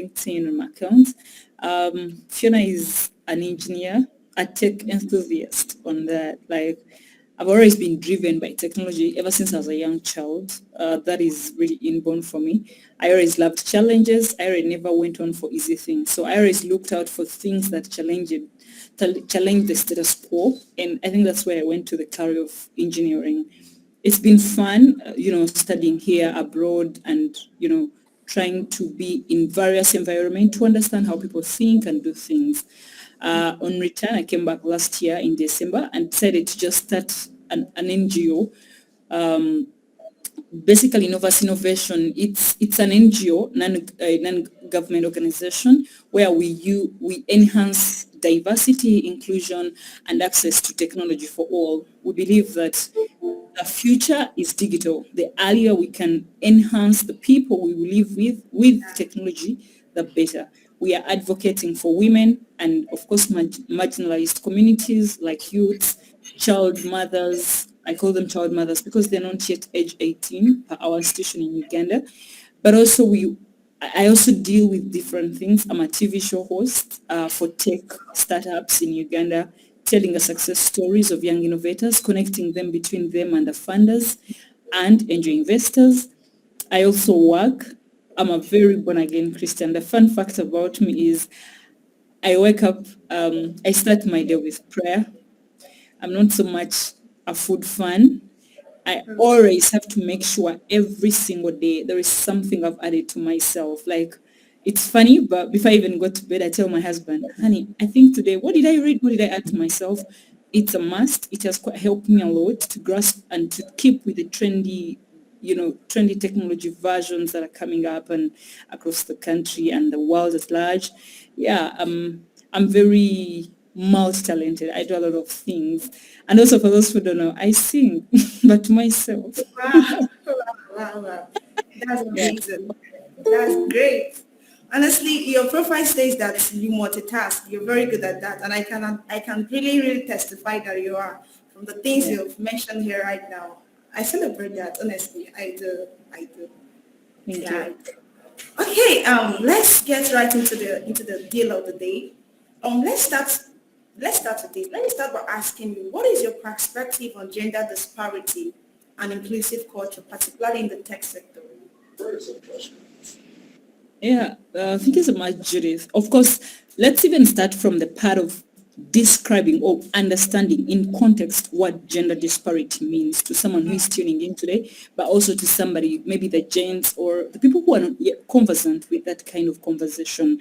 LinkedIn on my account. Fiona is an engineer, a tech enthusiast on that. Like, I've always been driven by technology ever since I was a young child. That is really inborn for me. I always loved challenges. I already never went on for easy things. So I always looked out for things that challenge the status quo. And I think that's where I went to the career of engineering. It's been fun, studying here abroad and, trying to be in various environments to understand how people think and do things. On return, I came back last year in December and decided to just start an NGO. Basically, Novus Innovation, it's an NGO, non-government organization, where we enhance diversity, inclusion, and access to technology for all. We believe that the future is digital. The earlier we can enhance the people we live with technology, the better. We are advocating for women and, of course, marginalized communities like youths, child mothers. I call them child mothers because they're not yet age 18 per our institution in Uganda. But also I also deal with different things. I'm a TV show host for tech startups in Uganda, telling the success stories of young innovators, connecting them between them and the funders and angel investors. I also work. I'm a very born-again Christian. The fun fact about me is I wake up, I start my day with prayer. I'm not so much a food fan. I always have to make sure every single day there is something I've added to myself. Like, it's funny, but before I even go to bed, I tell my husband, honey, I think today, what did I read? What did I add to myself? It's a must. It has quite helped me a lot to grasp and to keep with the trendy technology versions that are coming up and across the country and the world at large. Yeah, I'm very multi-talented. I do a lot of things. And also, for those who don't know, I sing, but to myself. Wow. That's amazing. That's great. Honestly, your profile says that you multitask. You're very good at that. And I can really, really testify that you are from the things you've mentioned here right now. I celebrate that, honestly. I do. Thank you. Okay, let's get right into the deal of the day. Let's start today. Let me start by asking you, what is your perspective on gender disparity and inclusive culture, particularly in the tech sector? Yeah, thank you so much, Judith. Of course, let's even start from the part of describing or understanding in context what gender disparity means to someone who is tuning in today, but also to somebody, maybe the gents or the people who are not yet conversant with that kind of conversation.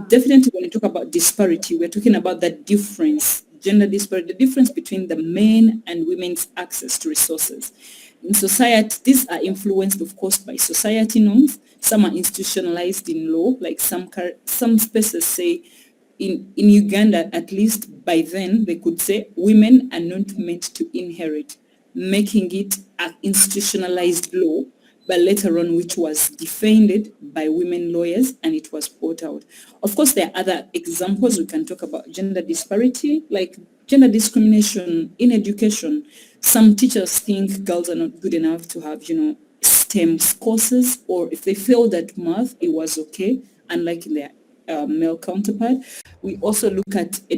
Definitely when you talk about disparity, we're talking about the difference, gender disparity, the difference between the men and women's access to resources. In society, these are influenced, of course, by society norms. Some are institutionalized in law, like some spaces say, in Uganda, at least by then, they could say women are not meant to inherit, making it an institutionalized law, but later on which was defended by women lawyers and it was brought out. Of course, there are other examples. We can talk about gender disparity, like gender discrimination in education. Some teachers think girls are not good enough to have, STEM courses, or if they failed at math, it was okay, unlike in their male counterpart. We also look at a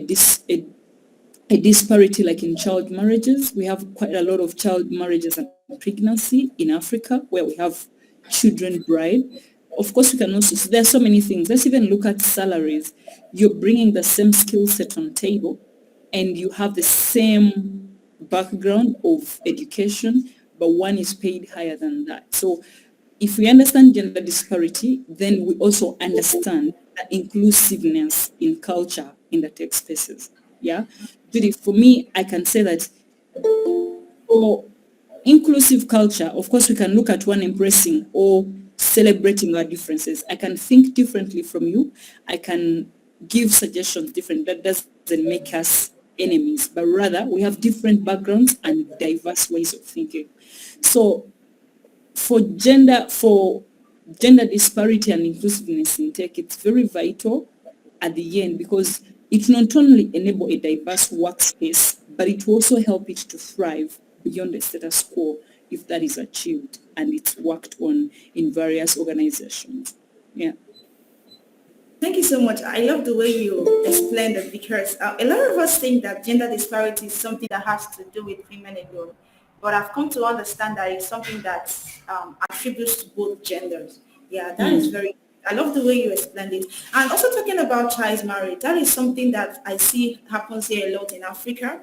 disparity like in child marriages. We have quite a lot of child marriages and pregnancy in Africa where we have children bride. Of course, we can also, so there are so many things. Let's even look at salaries. You're bringing the same skill set on table and you have the same background of education, but one is paid higher than that. So if we understand gender disparity, then we also understand the inclusiveness in culture in the tech spaces. Yeah. Judy, for me, I can say that for inclusive culture, of course, we can look at one embracing or celebrating our differences. I can think differently from you. I can give suggestions different. That doesn't make us enemies, but rather we have different backgrounds and diverse ways of thinking. So for gender disparity and inclusiveness in tech, it's very vital at the end because it not only enable a diverse workspace, but it will also help it to thrive beyond the status quo if that is achieved and it's worked on in various organizations. Yeah. Thank you so much. I love the way you explained it because a lot of us think that gender disparity is something that has to do with women alone. But I've come to understand that it's something that attributes to both genders. Yeah, that is Mm, very, I love the way you explained it. And also talking about child marriage, that is something that I see happens here a lot in Africa.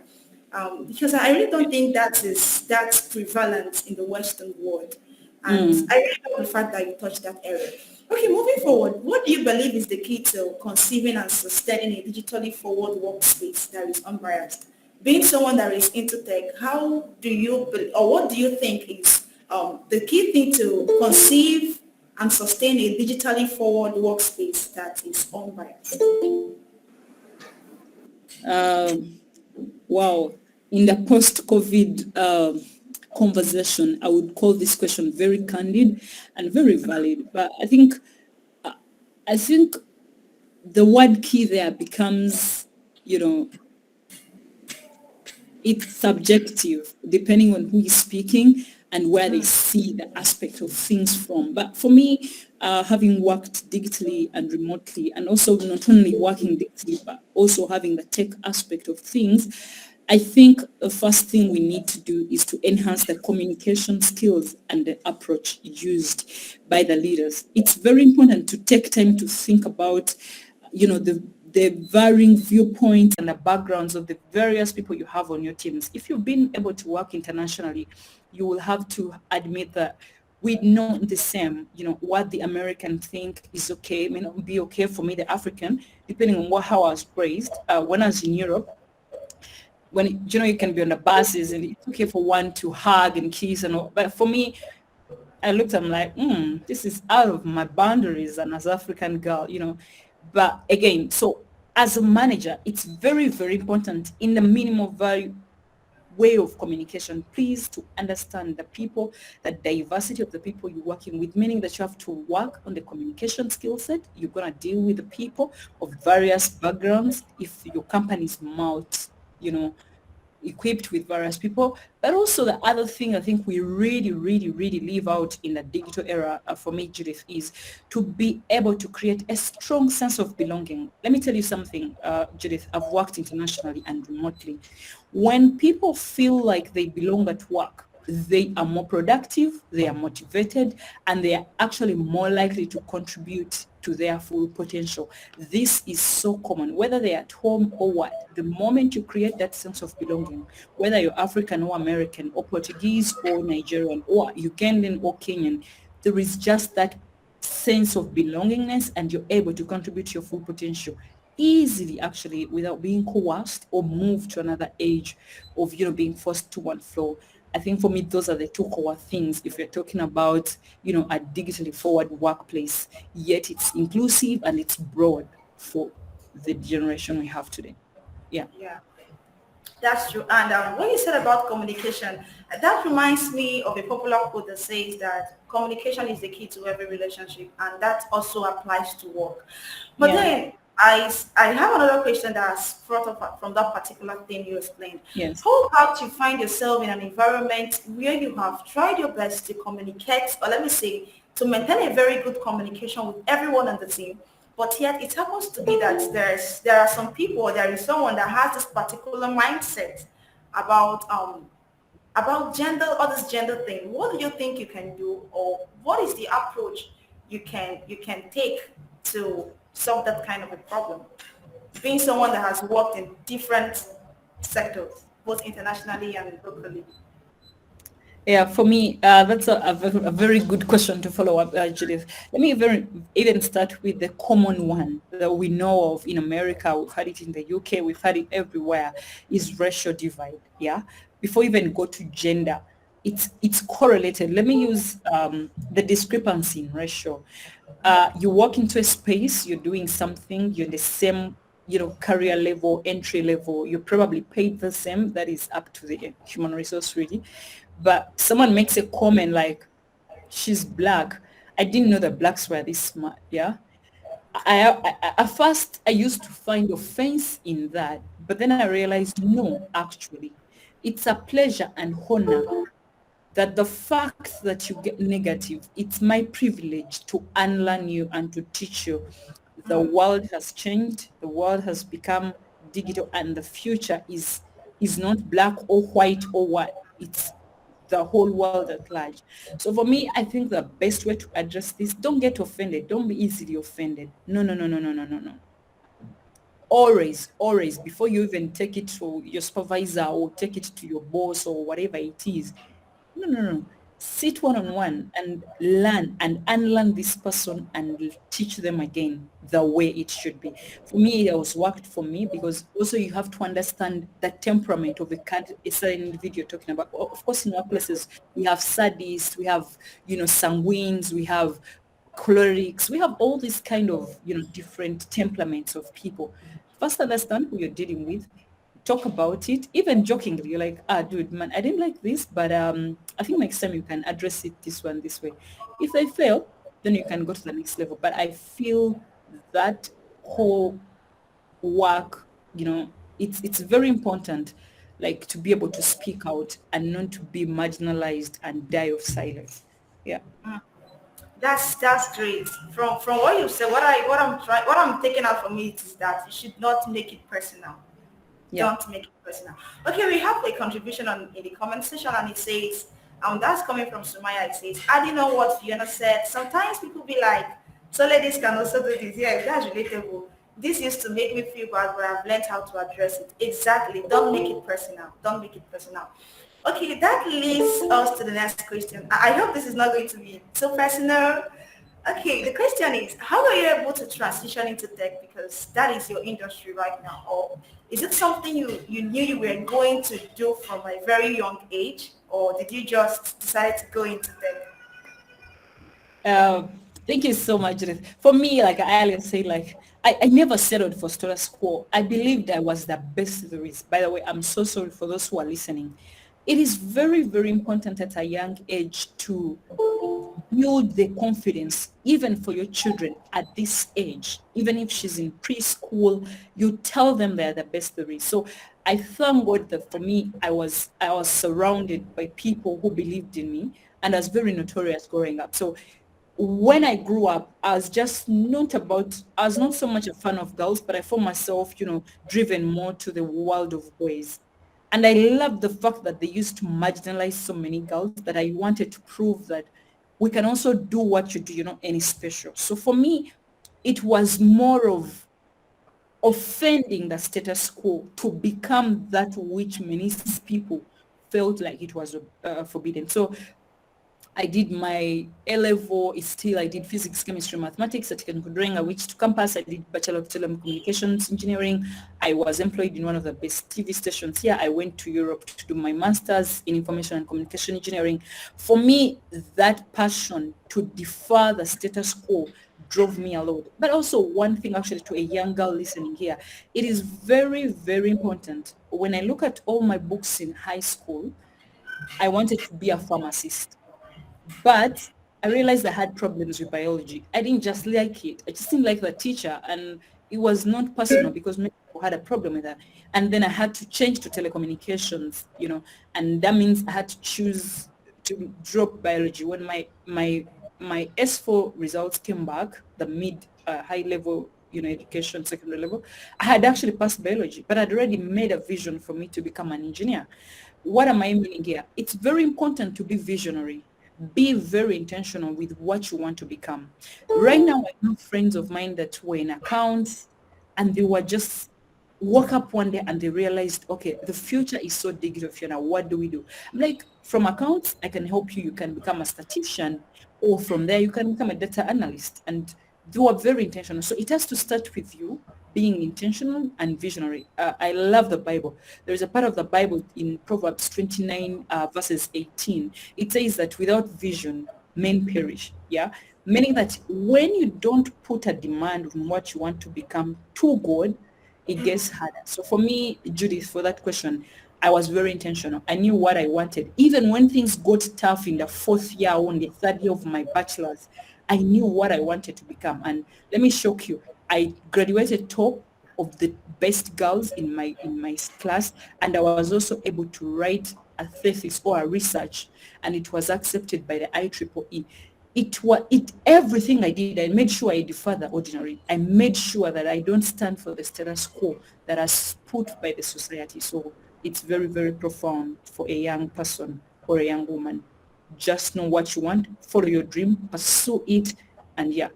Because I really don't think that's prevalent in the Western world. And mm. I really love the fact that you touched that area. Okay, moving forward, what do you believe is the key to conceiving and sustaining a digitally forward workspace that is unbiased? Being someone that is into tech, how do you, or what do you think is the key thing to conceive and sustain a digitally forward workspace that is unbiased? Um, wow. In the post-COVID conversation, I would call this question very candid and very valid. But I think the word key there becomes, you know, it's subjective depending on who is speaking and where they see the aspect of things from. But for me, having worked digitally and remotely, and also not only working digitally, but also having the tech aspect of things, I think the first thing we need to do is to enhance the communication skills and the approach used by the leaders. It's very important to take time to think about, the varying viewpoints and the backgrounds of the various people you have on your teams. If you've been able to work internationally, you will have to admit that we not the same. What the American think is okay may not be okay for me, the African, depending on how I was raised. When I was in Europe, when you can be on the buses and it's okay for one to hug and kiss and all, but for me, I looked, I'm like, this is out of my boundaries and as African girl. But again, so as a manager, it's very, very important in the minimum value way of communication, please, to understand the people, the diversity of the people you're working with, meaning that you have to work on the communication skill set. You're going to deal with the people of various backgrounds. If your company is equipped with various people. But also the other thing I think we really, really, really live out in the digital era for me, Judith, is to be able to create a strong sense of belonging. Let me tell you something, Judith, I've worked internationally and remotely. When people feel like they belong at work, they are more productive, they are motivated, and they are actually more likely to contribute to their full potential. This is so common, whether they're at home or what. The moment you create that sense of belonging, whether you're African or American or Portuguese or Nigerian or Ugandan or Kenyan, there is just that sense of belongingness and you're able to contribute to your full potential easily, actually, without being coerced or moved to another age of being forced to one floor. I think for me those are the two core things if you're talking about a digitally forward workplace, yet it's inclusive and it's broad for the generation we have today. Yeah. Yeah. That's true. And what you said about communication, that reminds me of a popular quote that says that communication is the key to every relationship, and that also applies to work. But Yeah. then I have another question that's brought up from that particular thing you explained. Yes. How about you find yourself in an environment where you have tried your best to communicate, or let me say, to maintain a very good communication with everyone on the team, but yet it happens to be that there are some people, or there is someone that has this particular mindset about gender or this gender thing. What do you think you can do, or what is the approach you can take to solve that kind of a problem? Being someone that has worked in different sectors, both internationally and locally. Yeah, for me, that's a very good question to follow up, Judith. Let me even start with the common one that we know of in America. We've had it in the UK. We've had it everywhere. Is racial divide. Yeah. Before we even go to gender, it's correlated. Let me use the discrepancy in ratio. You walk into a space, you're doing something, you're the same, career level, entry level, you're probably paid the same. That is up to the human resource really. But someone makes a comment like, she's black. I didn't know that blacks were this smart. Yeah. At first, I used to find offense in that, but then I realized, no, actually, it's a pleasure and honor that the fact that you get negative, it's my privilege to unlearn you and to teach you The world has changed. The world has become digital, and the future is not black or white or what. It's the whole world at large. So for me, I think the best way to address this, don't get offended. Don't be easily offended. No, no, no, no, no, no, no, no. Always, before you even take it to your supervisor or take it to your boss or whatever it is, no, no, no. Sit one-on-one and learn and unlearn this person and teach them again the way it should be. For me, it has worked for me because also you have to understand the temperament of a certain individual you're talking about. Of course, in our places, we have sadists, we have, sanguines, we have cholerics, we have all these kind of, different temperaments of people. First, understand who you're dealing with, talk about it, even jokingly. You're like, dude, man, I didn't like this, but I think next time you can address it this way. If they fail, then you can go to the next level. But I feel that whole work, it's very important, like to be able to speak out and not to be marginalized and die of silence. Yeah. That's great. From what you said, what I'm taking out from it is that you should not make it personal. Yeah. Don't make it personal. Okay, we have a contribution in the comment section, and it says, that's coming from Sumaya. It says, adding on what Fiona said, sometimes people be like, so ladies can also do this. Yeah, that's relatable. This used to make me feel bad, but I've learned how to address it. Exactly. Don't make it personal. Don't make it personal. Okay, that leads us to the next question. I hope this is not going to be so personal. Okay, the question is, how were you able to transition into tech, because that is your industry right now? Or is it something you knew you were going to do from a very young age, or did you just decide to go into tech? Thank you so much, Judith. For me, like I always say, like I never settled for status quo. I believed I was the best there is. By the way, I'm so sorry for those who are listening. It is very, very important at a young age to build the confidence, even for your children at this age. Even if she's in preschool, you tell them they're the best there is. So I thank God that for me, I was surrounded by people who believed in me, and I was very notorious growing up. So when I grew up, I was not so much a fan of girls, but I found myself, driven more to the world of boys. And I love the fact that they used to marginalize so many girls, that I wanted to prove that we can also do what you do, any special. So for me, it was more of offending the status quo to become that which many people felt like it was forbidden. So I did my A-level, I did physics, chemistry, mathematics at Kenkudurenga, which to campus, I did Bachelor of Telecommunications Engineering. I was employed in one of the best TV stations here. I went to Europe to do my master's in information and communication engineering. For me, that passion to defy the status quo drove me a lot. But also one thing actually to a young girl listening here, it is very, very important. When I look at all my books in high school, I wanted to be a pharmacist. But I realized I had problems with biology. I didn't just like it. I just didn't like the teacher. And it was not personal because many people had a problem with that. And then I had to change to telecommunications, and that means I had to choose to drop biology. When my S4 results came back, the mid high level, education, secondary level, I had actually passed biology, but I'd already made a vision for me to become an engineer. What am I meaning here? It's very important to be visionary. Be very intentional with what you want to become. Right now, I have friends of mine that were in accounts, and they were just woke up one day and they realized, okay, the future is so digital, Fiona. What do we do? I'm like, from accounts, I can help you. You can become a statistician, or from there, you can become a data analyst. And they were very intentional. So it has to start with you being intentional and visionary. I love the Bible. There's a part of the Bible in Proverbs 29 verses 18. It says that without vision, men perish. Yeah. Meaning that when you don't put a demand on what you want to become to God, it gets harder. So for me, Judith, for that question, I was very intentional. I knew what I wanted. Even when things got tough in the fourth year or in the third year of my bachelor's, I knew what I wanted to become. And let me shock you. I graduated top of the best girls in my class, and I was also able to write a thesis or a research, and it was accepted by the IEEE. everything I did, I made sure I differ the ordinary. I made sure that I don't stand for the status quo that is put by the society. So it's very, very profound for a young person or a young woman. Just know what you want, follow your dream, pursue it, and yeah.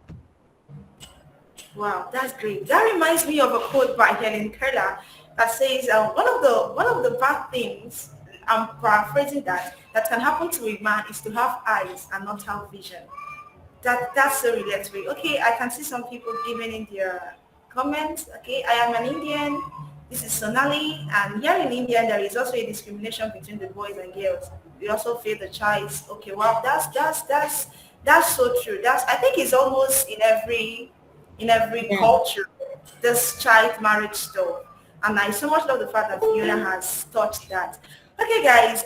Wow, that's great. That reminds me of a quote by Helen Keller that says, one of the bad things, I'm paraphrasing that can happen to a man is to have eyes and not have vision. That's so relatable. Okay, I can see some people giving in their comments. Okay, I am an Indian. This is Sonali, and here in India there is also a discrimination between the boys and girls. We also feel the choice. Okay, wow, that's so true. That's, I think it's almost in every Yeah. culture, this child marriage stuff. And I so much love the fact that Fiona has touched that. Okay, guys,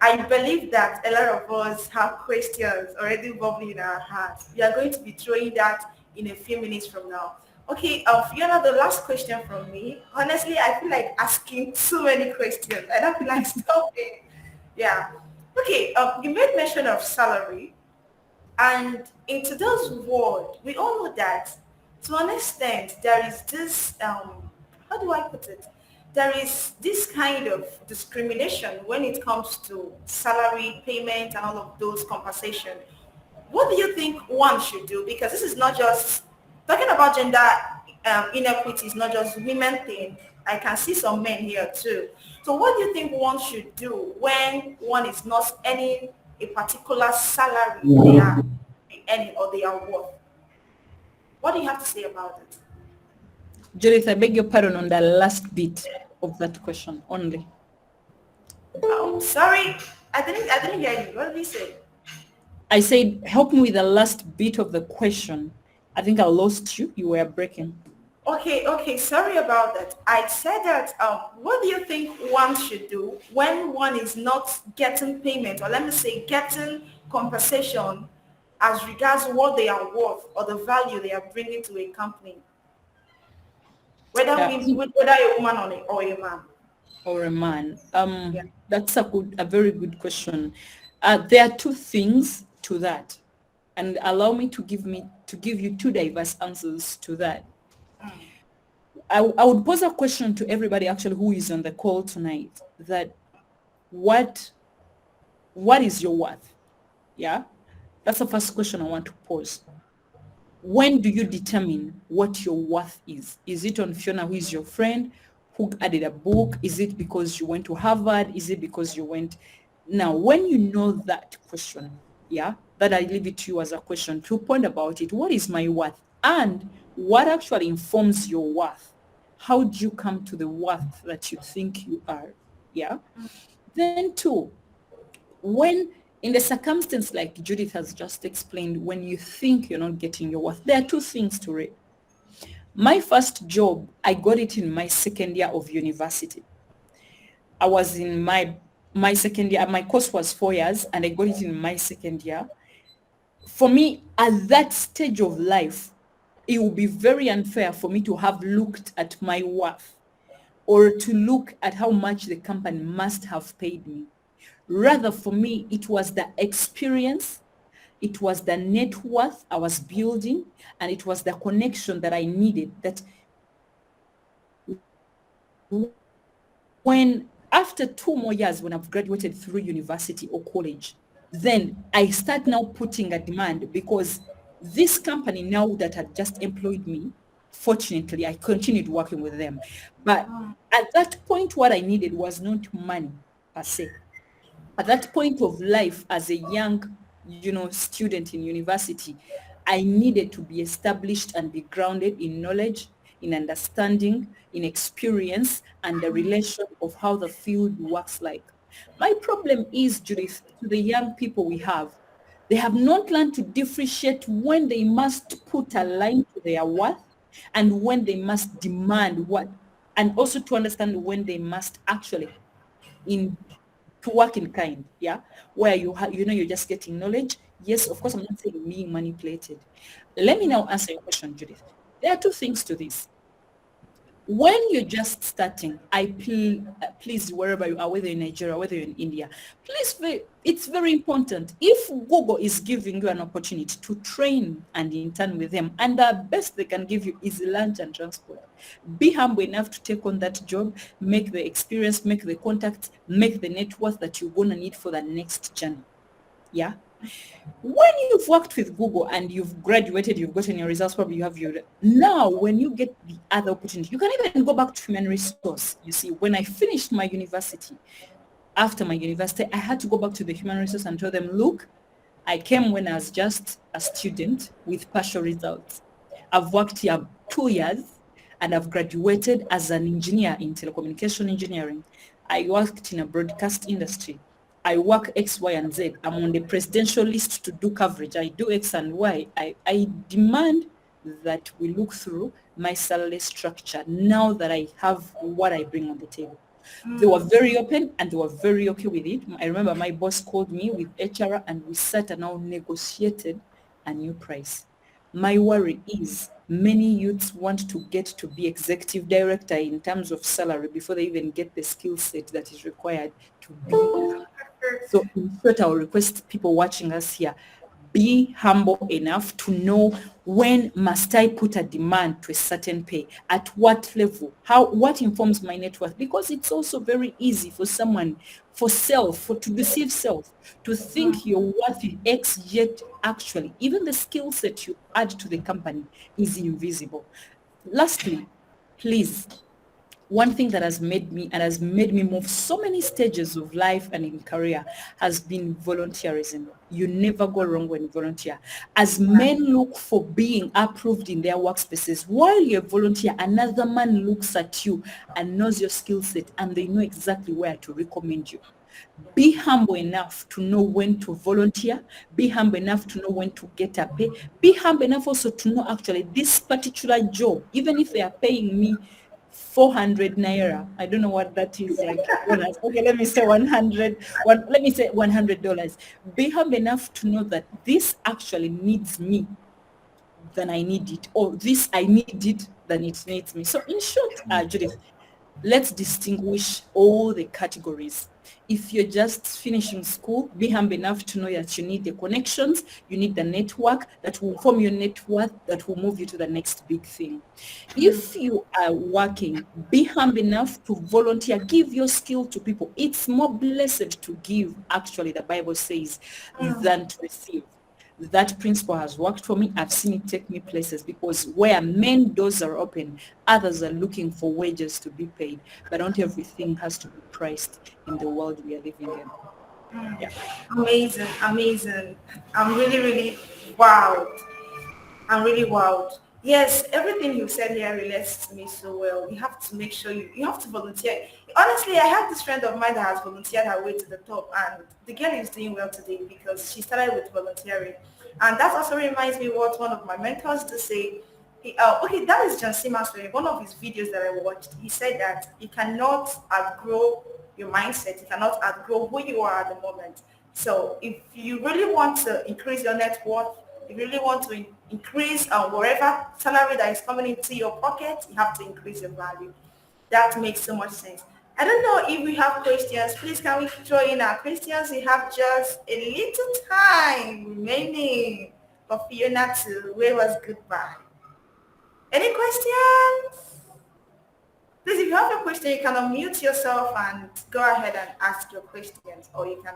I believe that a lot of us have questions already bubbling in our hearts. We are going to be throwing that in a few minutes from now. Okay, Fiona, the last question from me. Honestly, I feel like asking so many questions. I don't feel like stopping. Yeah. Okay, you made mention of salary. And in today's world, we all know that to an extent there is this, how do I put it? There is this kind of discrimination when it comes to salary payment and all of those compensation. What do you think one should do? Because this is not just talking about gender inequity, is not just women thing. I can see some men here too. So what do you think one should do when one is not earning a particular salary they are earning or they are worth? What do you have to say about it? Judith, I beg your pardon on the last bit of that question only. Oh, sorry. I didn't hear you. What did you say? I said, help me with the last bit of the question. I think I lost you. You were breaking. Okay, sorry about that. I said that, what do you think one should do when one is not getting payment, or let me say getting compensation as regards what they are worth or the value they are bringing to a company, whether Yeah. whether a woman or a man? Or a man? Yeah. That's a very good question. There are two things to that, and allow me to give you two diverse answers to that. I would pose a question to everybody actually who is on the call tonight, that what is your worth? Yeah, that's the first question I want to pose. When do you determine what your worth is? Is it on Fiona, who is your friend, who added a book? Is it because you went to Harvard? Is it because you went? Now, when you know that question, yeah, that I leave it to you as a question to point about it. What is my worth? And what actually informs your worth? How do you come to the worth that you think you are? Yeah. Then two, when in the circumstance like Judith has just explained, when you think you're not getting your worth, there are two things to it. My first job, I got it in my second year of university. I was in my second year. My course was 4 years, and I got it in my second year. For me, at that stage of life, it would be very unfair for me to have looked at my worth or to look at how much the company must have paid me. Rather, for me, it was the experience, it was the net worth I was building, and it was the connection that I needed. That when after 2 more years, when I've graduated through university or college, then I start now putting a demand, because this company now that had just employed me, fortunately, I continued working with them. But at that point, what I needed was not money per se. At that point of life as a young, student in university, I needed to be established and be grounded in knowledge, in understanding, in experience, and the relation of how the field works like. My problem is, Judith, to the young people we have, they have not learned to differentiate when they must put a line to their worth and when they must demand what, and also to understand when they must actually in to work in kind, yeah, where you're just getting knowledge. Yes, of course, I'm not saying being manipulated. Let me now answer your question, Judith. There are two things to this. When you're just starting, please, wherever you are, whether in Nigeria, whether you're in India, please, it's very important. If Google is giving you an opportunity to train and intern with them, and the best they can give you is lunch and transport, be humble enough to take on that job, make the experience, make the contacts, make the network that you're going to need for the next journey. Yeah. When you've worked with Google and you've graduated, you've gotten your results, probably you have your, now when you get the other opportunity, you can even go back to human resource. You see, when I finished my university, after my university, I had to go back to the human resource and tell them, look, I came when I was just a student with partial results. I've worked here 2 years and I've graduated as an engineer in telecommunication engineering. I worked in a broadcast industry. I work X, Y, and Z. I'm on the presidential list to do coverage. I do X and Y. I demand that we look through my salary structure now that I have what I bring on the table. They were very open and they were very okay with it. I remember my boss called me with HR and we sat and now negotiated a new price. My worry is many youths want to get to be executive director in terms of salary before they even get the skill set that is required to be. So in short, I'll request people watching us here, be humble enough to know when must I put a demand to a certain pay, at what level, what informs my net worth, because it's also very easy for someone, to deceive self, to think you're worth X, yet actually even the skill set you add to the company is invisible. Lastly, please, one thing that has made me move so many stages of life and in career has been volunteerism. You never go wrong when you volunteer. As men look for being approved in their workspaces, while you volunteer, another man looks at you and knows your skill set and they know exactly where to recommend you. Be humble enough to know when to volunteer. Be humble enough to know when to get a pay. Be humble enough also to know actually this particular job, even if they are paying me 400 naira. I don't know what that is like. Okay, let me say 100. Let me say $100. Be humble enough to know that this actually needs me than I need it, or this I need it than it needs me. So in short, Judith, let's distinguish all the categories. If you're just finishing school, be humble enough to know that you need the connections, you need the network that will form your network that will move you to the next big thing. If you are working, be humble enough to volunteer, give your skill to people. It's more blessed to give, actually, the Bible says, than to receive. That principle has worked for me. I've seen it take me places, because where men doors are open, others are looking for wages to be paid. But not everything has to be priced in the world we are living in. Yeah. Amazing, amazing. I'm really, really wowed. I'm really wowed. Yes, everything you said here relates to me so well. You have to make sure you have to volunteer. Honestly, I have this friend of mine that has volunteered her way to the top, and the girl is doing well today because she started with volunteering. And that also reminds me what one of my mentors to say. Okay, that is John Sima's story. One of his videos that I watched, he said that you cannot outgrow your mindset. You cannot outgrow who you are at the moment. So if you really want to increase your net worth, you really want to increase whatever salary that is coming into your pocket, you have to increase your value. That makes so much sense. I don't know if we have questions. Please, can we throw in our questions? We have just a little time remaining for Fiona to wave us goodbye. Any questions? Please, if you have a question, you can unmute yourself and go ahead and ask your questions, or you can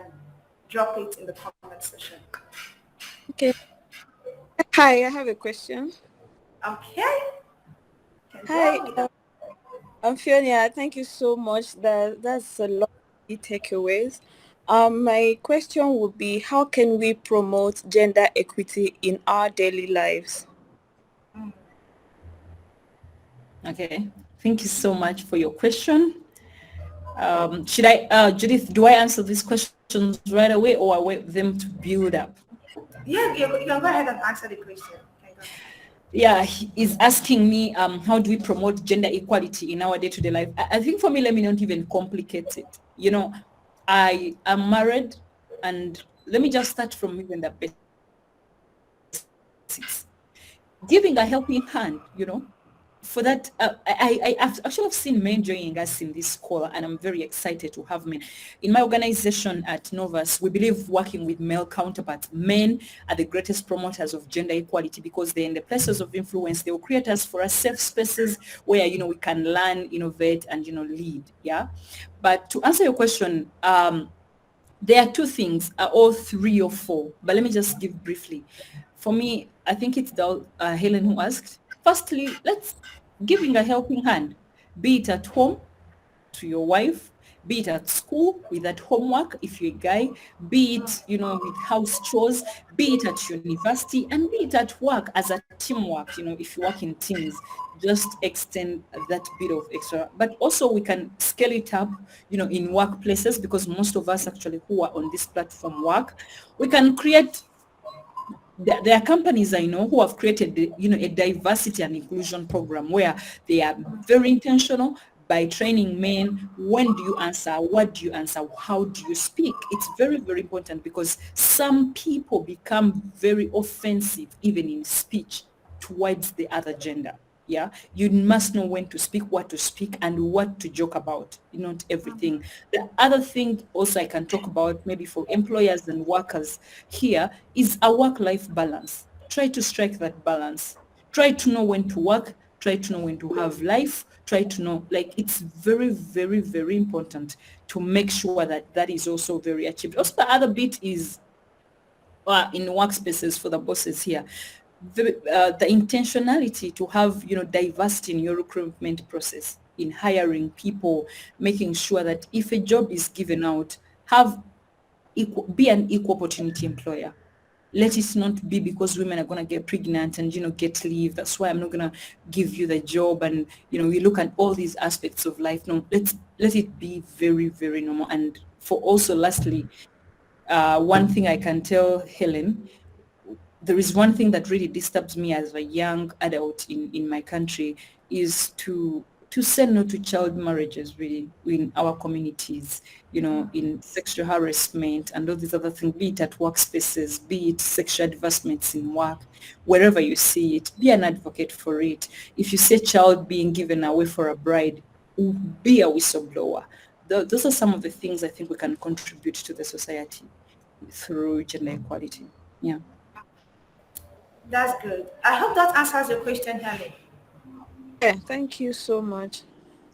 drop it in the comment section. Okay. Hi, I have a question. Okay. Hi, I'm Fiona. Thank you so much. That's a lot of key takeaways. My question would be, how can we promote gender equity in our daily lives? Okay. Thank you so much for your question. Should I, Judith, do I answer these questions right away, or I wait them to build up? Yeah, you can go ahead and answer the question. Yeah, he is asking me, how do we promote gender equality in our day-to-day life? I think for me, let me not even complicate it. You know, I am married, and let me just start from even the basics. Giving a helping hand, for that, I've actually seen men joining us in this call, and I'm very excited to have men. In my organization at Novus, we believe working with male counterparts. Men are the greatest promoters of gender equality because they're in the places of influence. They will create us for us safe spaces where, we can learn, innovate, and, lead. Yeah. But to answer your question, there are two things, or three or four, but let me just give briefly. For me, I think it's Helen who asked. Firstly, let's giving a helping hand, be it at home to your wife, be it at school with that homework if you're a guy, be it, with house chores, be it at university, and be it at work as a teamwork, if you work in teams, just extend that bit of extra. But also we can scale it up, in workplaces, because most of us actually who are on this platform work. We can create, there are companies I know who have created, a diversity and inclusion program where they are very intentional by training men. When do you answer? What do you answer? How do you speak? It's very, very important because some people become very offensive even in speech towards the other gender. Yeah, you must know when to speak, what to speak, and what to joke about, not everything. The other thing also I can talk about, maybe for employers and workers here, is a work-life balance. Try to strike that balance. Try to know when to work, try to know when to have life, try to know, like, it's very, very, very important to make sure that that is also very achieved. Also, the other bit is, in workspaces for the bosses here, the intentionality to have, diversity in your recruitment process, in hiring people, making sure that if a job is given out, be an equal opportunity employer. Let it not be because women are going to get pregnant and, get leave. That's why I'm not going to give you the job. And, we look at all these aspects of life. No, let it be very, very normal. And for also, lastly, one thing I can tell Helen, there is one thing that really disturbs me as a young adult in my country, is to say no to child marriages, really, in our communities, in sexual harassment and all these other things, be it at workspaces, be it sexual advancements in work, wherever you see it, be an advocate for it. If you see a child being given away for a bride, be a whistleblower. Those are some of the things I think we can contribute to the society through gender equality. Yeah. That's good. I hope that answers your question, Helen. Yeah, thank you so much.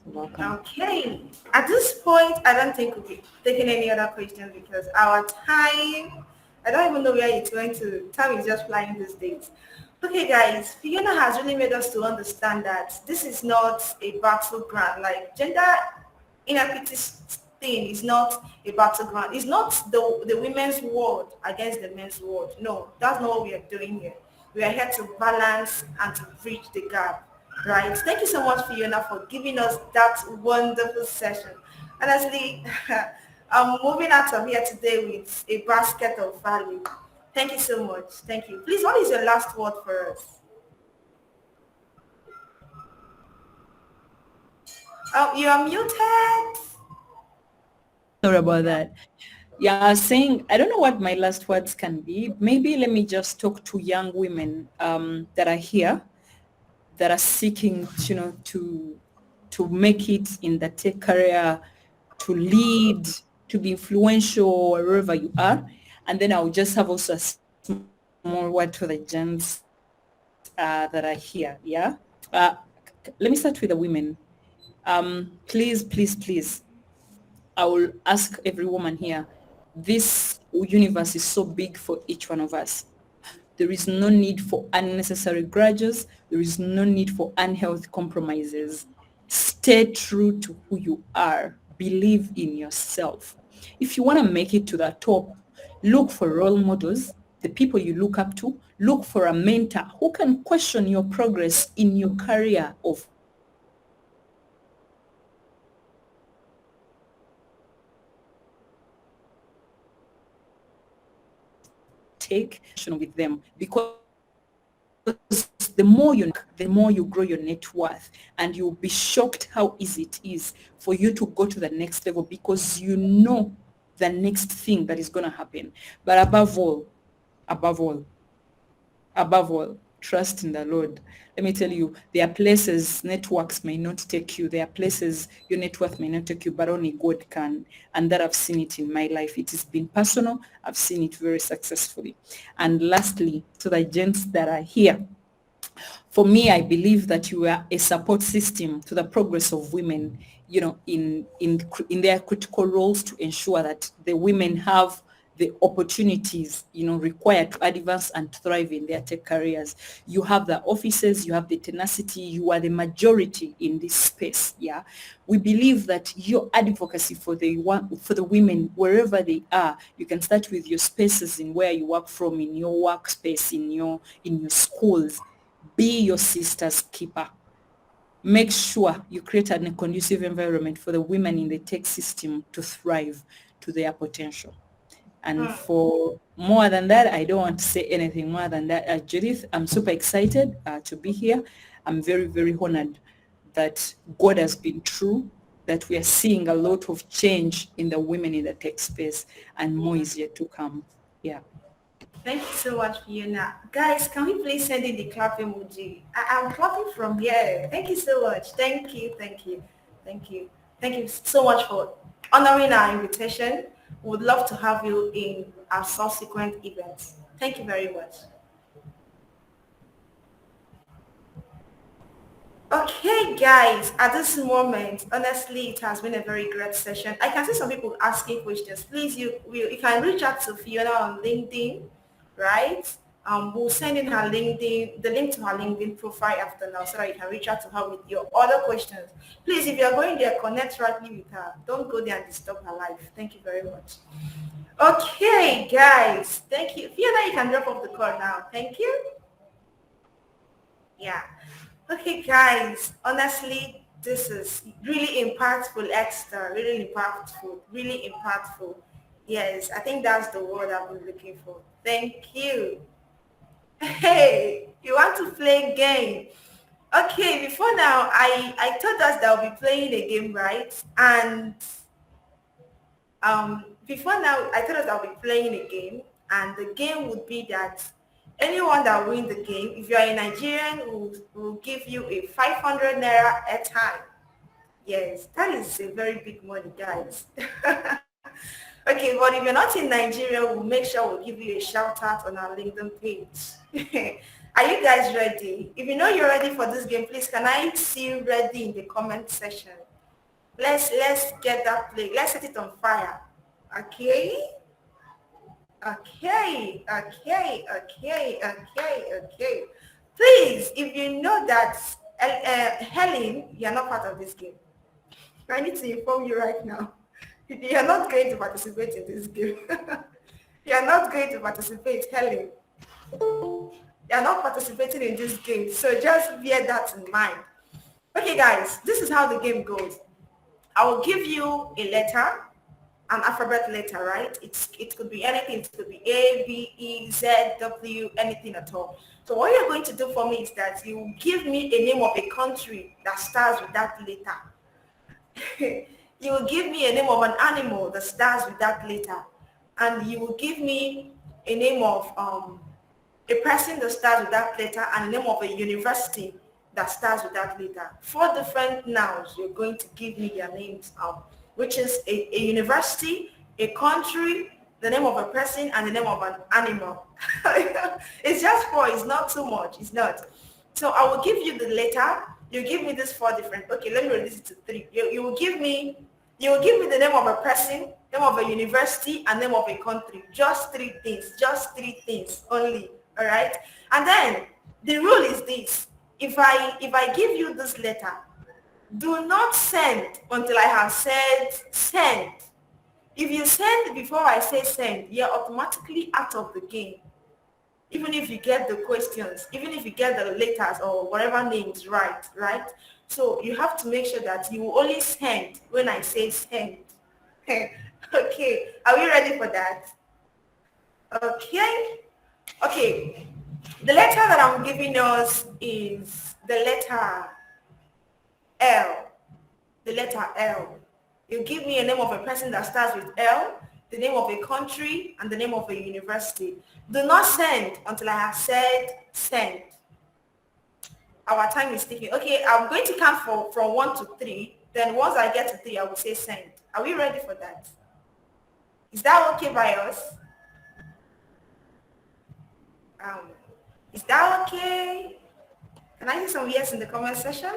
You're welcome. Okay. At this point, I don't think we'll be taking any other questions because our time, I don't even know where it's going to. Time is just flying these days. Okay, guys, Fiona has really made us to understand that this is not a battleground. Like, gender inequity thing is not a battleground. It's not the women's world against the men's world. No, that's not what we are doing here. We are here to balance and to bridge the gap. Right. Thank you so much, Fiona, for giving us that wonderful session. Honestly, I'm moving out of here today with a basket of value. Thank you so much. Thank you. Please, what is your last word for us? Oh, you are muted. Sorry about that. Yeah, I was saying, I don't know what my last words can be. Maybe let me just talk to young women that are here, that are seeking, to make it in the tech career, to lead, to be influential wherever you are. And then I'll just have also a small word to the gents that are here. Yeah. Let me start with the women. Please, please, please, I will ask every woman here, this universe is so big for each one of us. There is no need for unnecessary grudges. There is no need for unhealthy compromises. Stay true to who you are. Believe in yourself. If you want to make it to the top, look for role models, the people you look up to. Look for a mentor who can question your progress in your career of take action with them, because the more you grow your net worth, and you'll be shocked how easy it is for you to go to the next level, because you know the next thing that is going to happen. But above all, above all, trust in the Lord. Let me tell you, there are places networks may not take you. There are places your net worth may not take you, but only God can. And that I've seen it in my life. It has been personal. I've seen it very successfully. And lastly, to the gents that are here, for me, I believe that you are a support system to the progress of women, in their critical roles to ensure that the women have the opportunities, required to advance and thrive in their tech careers. You have the offices, you have the tenacity, you are the majority in this space. Yeah. We believe that your advocacy for the women, wherever they are, you can start with your spaces in where you work from, in your workspace, in your schools. Be your sister's keeper. Make sure you create a conducive environment for the women in the tech system to thrive to their potential. And for more than that, I don't want to say anything more than that. Judith, I'm super excited to be here. I'm very, very honored that God has been true, that we are seeing a lot of change in the women in the tech space, and more is yet to come. Yeah. Thank you so much, Fiona. Guys, can we please send in the clap emoji? I'm clapping from here. Thank you so much. Thank you, thank you, thank you. Thank you so much for honoring our invitation. We would love to have you in our subsequent events. Thank you very much. Okay, guys, at this moment, honestly, it has been a very great session. I can see some people asking questions. Please, you can reach out to Fiona on LinkedIn, right? We'll send in her LinkedIn, the link to her LinkedIn profile after now so that you can reach out to her with your other questions. Please, if you're going there, connect rightly with her. Don't go there and disturb her life. Thank you very much. Okay, guys, thank you. Fiona, you can drop off the call now. Thank you. Yeah. Okay, guys, honestly, this is really impactful, Esther, really impactful, really impactful. Yes, I think that's the word I've been looking for. Thank you. Hey, you want to play a game? Okay, before now, I told us that I'll be playing a game, right? And before now, I told us I'll be playing a game, and the game would be that anyone that win the game, if you are a Nigerian, will give you a 500 naira airtime. Yes, that is a very big money, guys. Okay, but if you're not in Nigeria, we'll make sure we'll give you a shout out on our LinkedIn page. Are you guys ready? If you know you're ready for this game, please can I see you ready in the comment section? Let's get that play. Let's set it on fire. Okay. Okay. Please, if you know that Helen, you're not part of this game. I need to inform you right now. You're not going to participate in this game. You're not going to participate, Helen. You're not participating in this game. So just bear that in mind. Okay, guys, this is how the game goes. I will give you a letter, an alphabet letter, right? It could be anything. It could be A, B, E, Z, W, anything at all. So what you're going to do for me is that you give me a name of a country that starts with that letter. You will give me a name of an animal that starts with that letter. And you will give me a name of a person that starts with that letter and the name of a university that starts with that letter. 4 different nouns you're going to give me their names of, which is a university, a country, the name of a person, and the name of an animal. It's just 4. It's not too much. It's not. So I will give you the letter. You give me this 4 different. Okay, let me reduce it to 3. You will give me the name of a person, name of a university, and name of a country. Just 3 things. Just 3 things only. All right. And then the rule is this: if I give you this letter, do not send until I have said send. If you send before I say send, you're automatically out of the game. Even if you get the questions, even if you get the letters or whatever names right? So you have to make sure that you only send when I say send. Okay, are we ready for that? Okay. The letter that I'm giving us is the letter L. The letter L. You give me a name of a person that starts with L, the name of a country, and the name of a university. Do not send until I have said send. our time is ticking. Okay, I'm going to count from 1 to 3. Then once I get to 3, I will say send. Are we ready for that? Is that okay by us? Um, is that okay? Can I hear some yes in the comment section?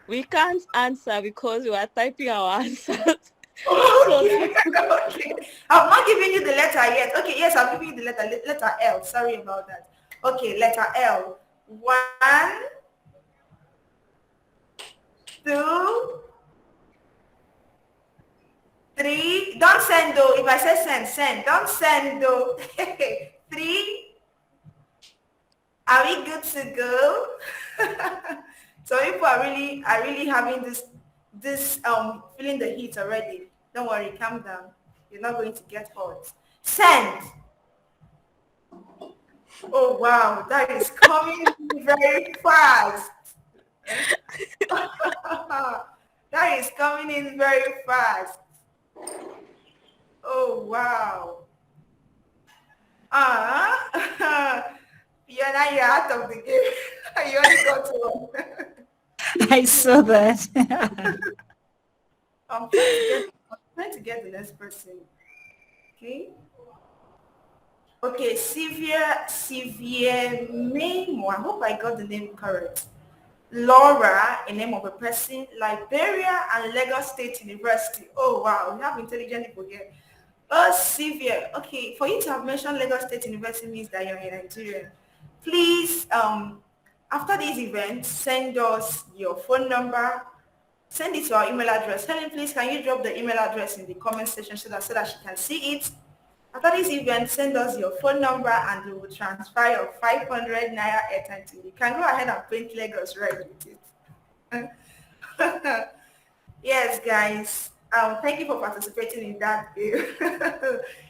We can't answer because we are typing our answers. Okay. I'm not giving you the letter yet. Okay, yes, I'm giving you the letter L. Sorry about that. Okay, letter L. 1, 2, 3. Don't send though. If I say send, send. Don't send though. 3. Are we good to go? So people are really having this feeling the heat already. Don't worry, calm down. You're not going to get hot. Send. Oh wow, that is coming very fast. That is coming in very fast. Oh wow. Fiona, you're out of the game. You only got one. I saw that. I'm trying to get the next person. Okay. Okay, Severe Memo. I hope I got the name correct. Laura, a name of a person. Liberia and Lagos State University. Oh wow, we have intelligent people here. Oh, Severe. Okay, for you to have mentioned Lagos State University means that you're in Nigeria. Please, after this event, send us your phone number. Send it to our email address. Helen, please, can you drop the email address in the comment section so that she can see it? After this event, send us your phone number and we will transfer your 500 Naira airtime to you. You can go ahead and paint Lagos red with it. Yes, guys. Thank you for participating in that.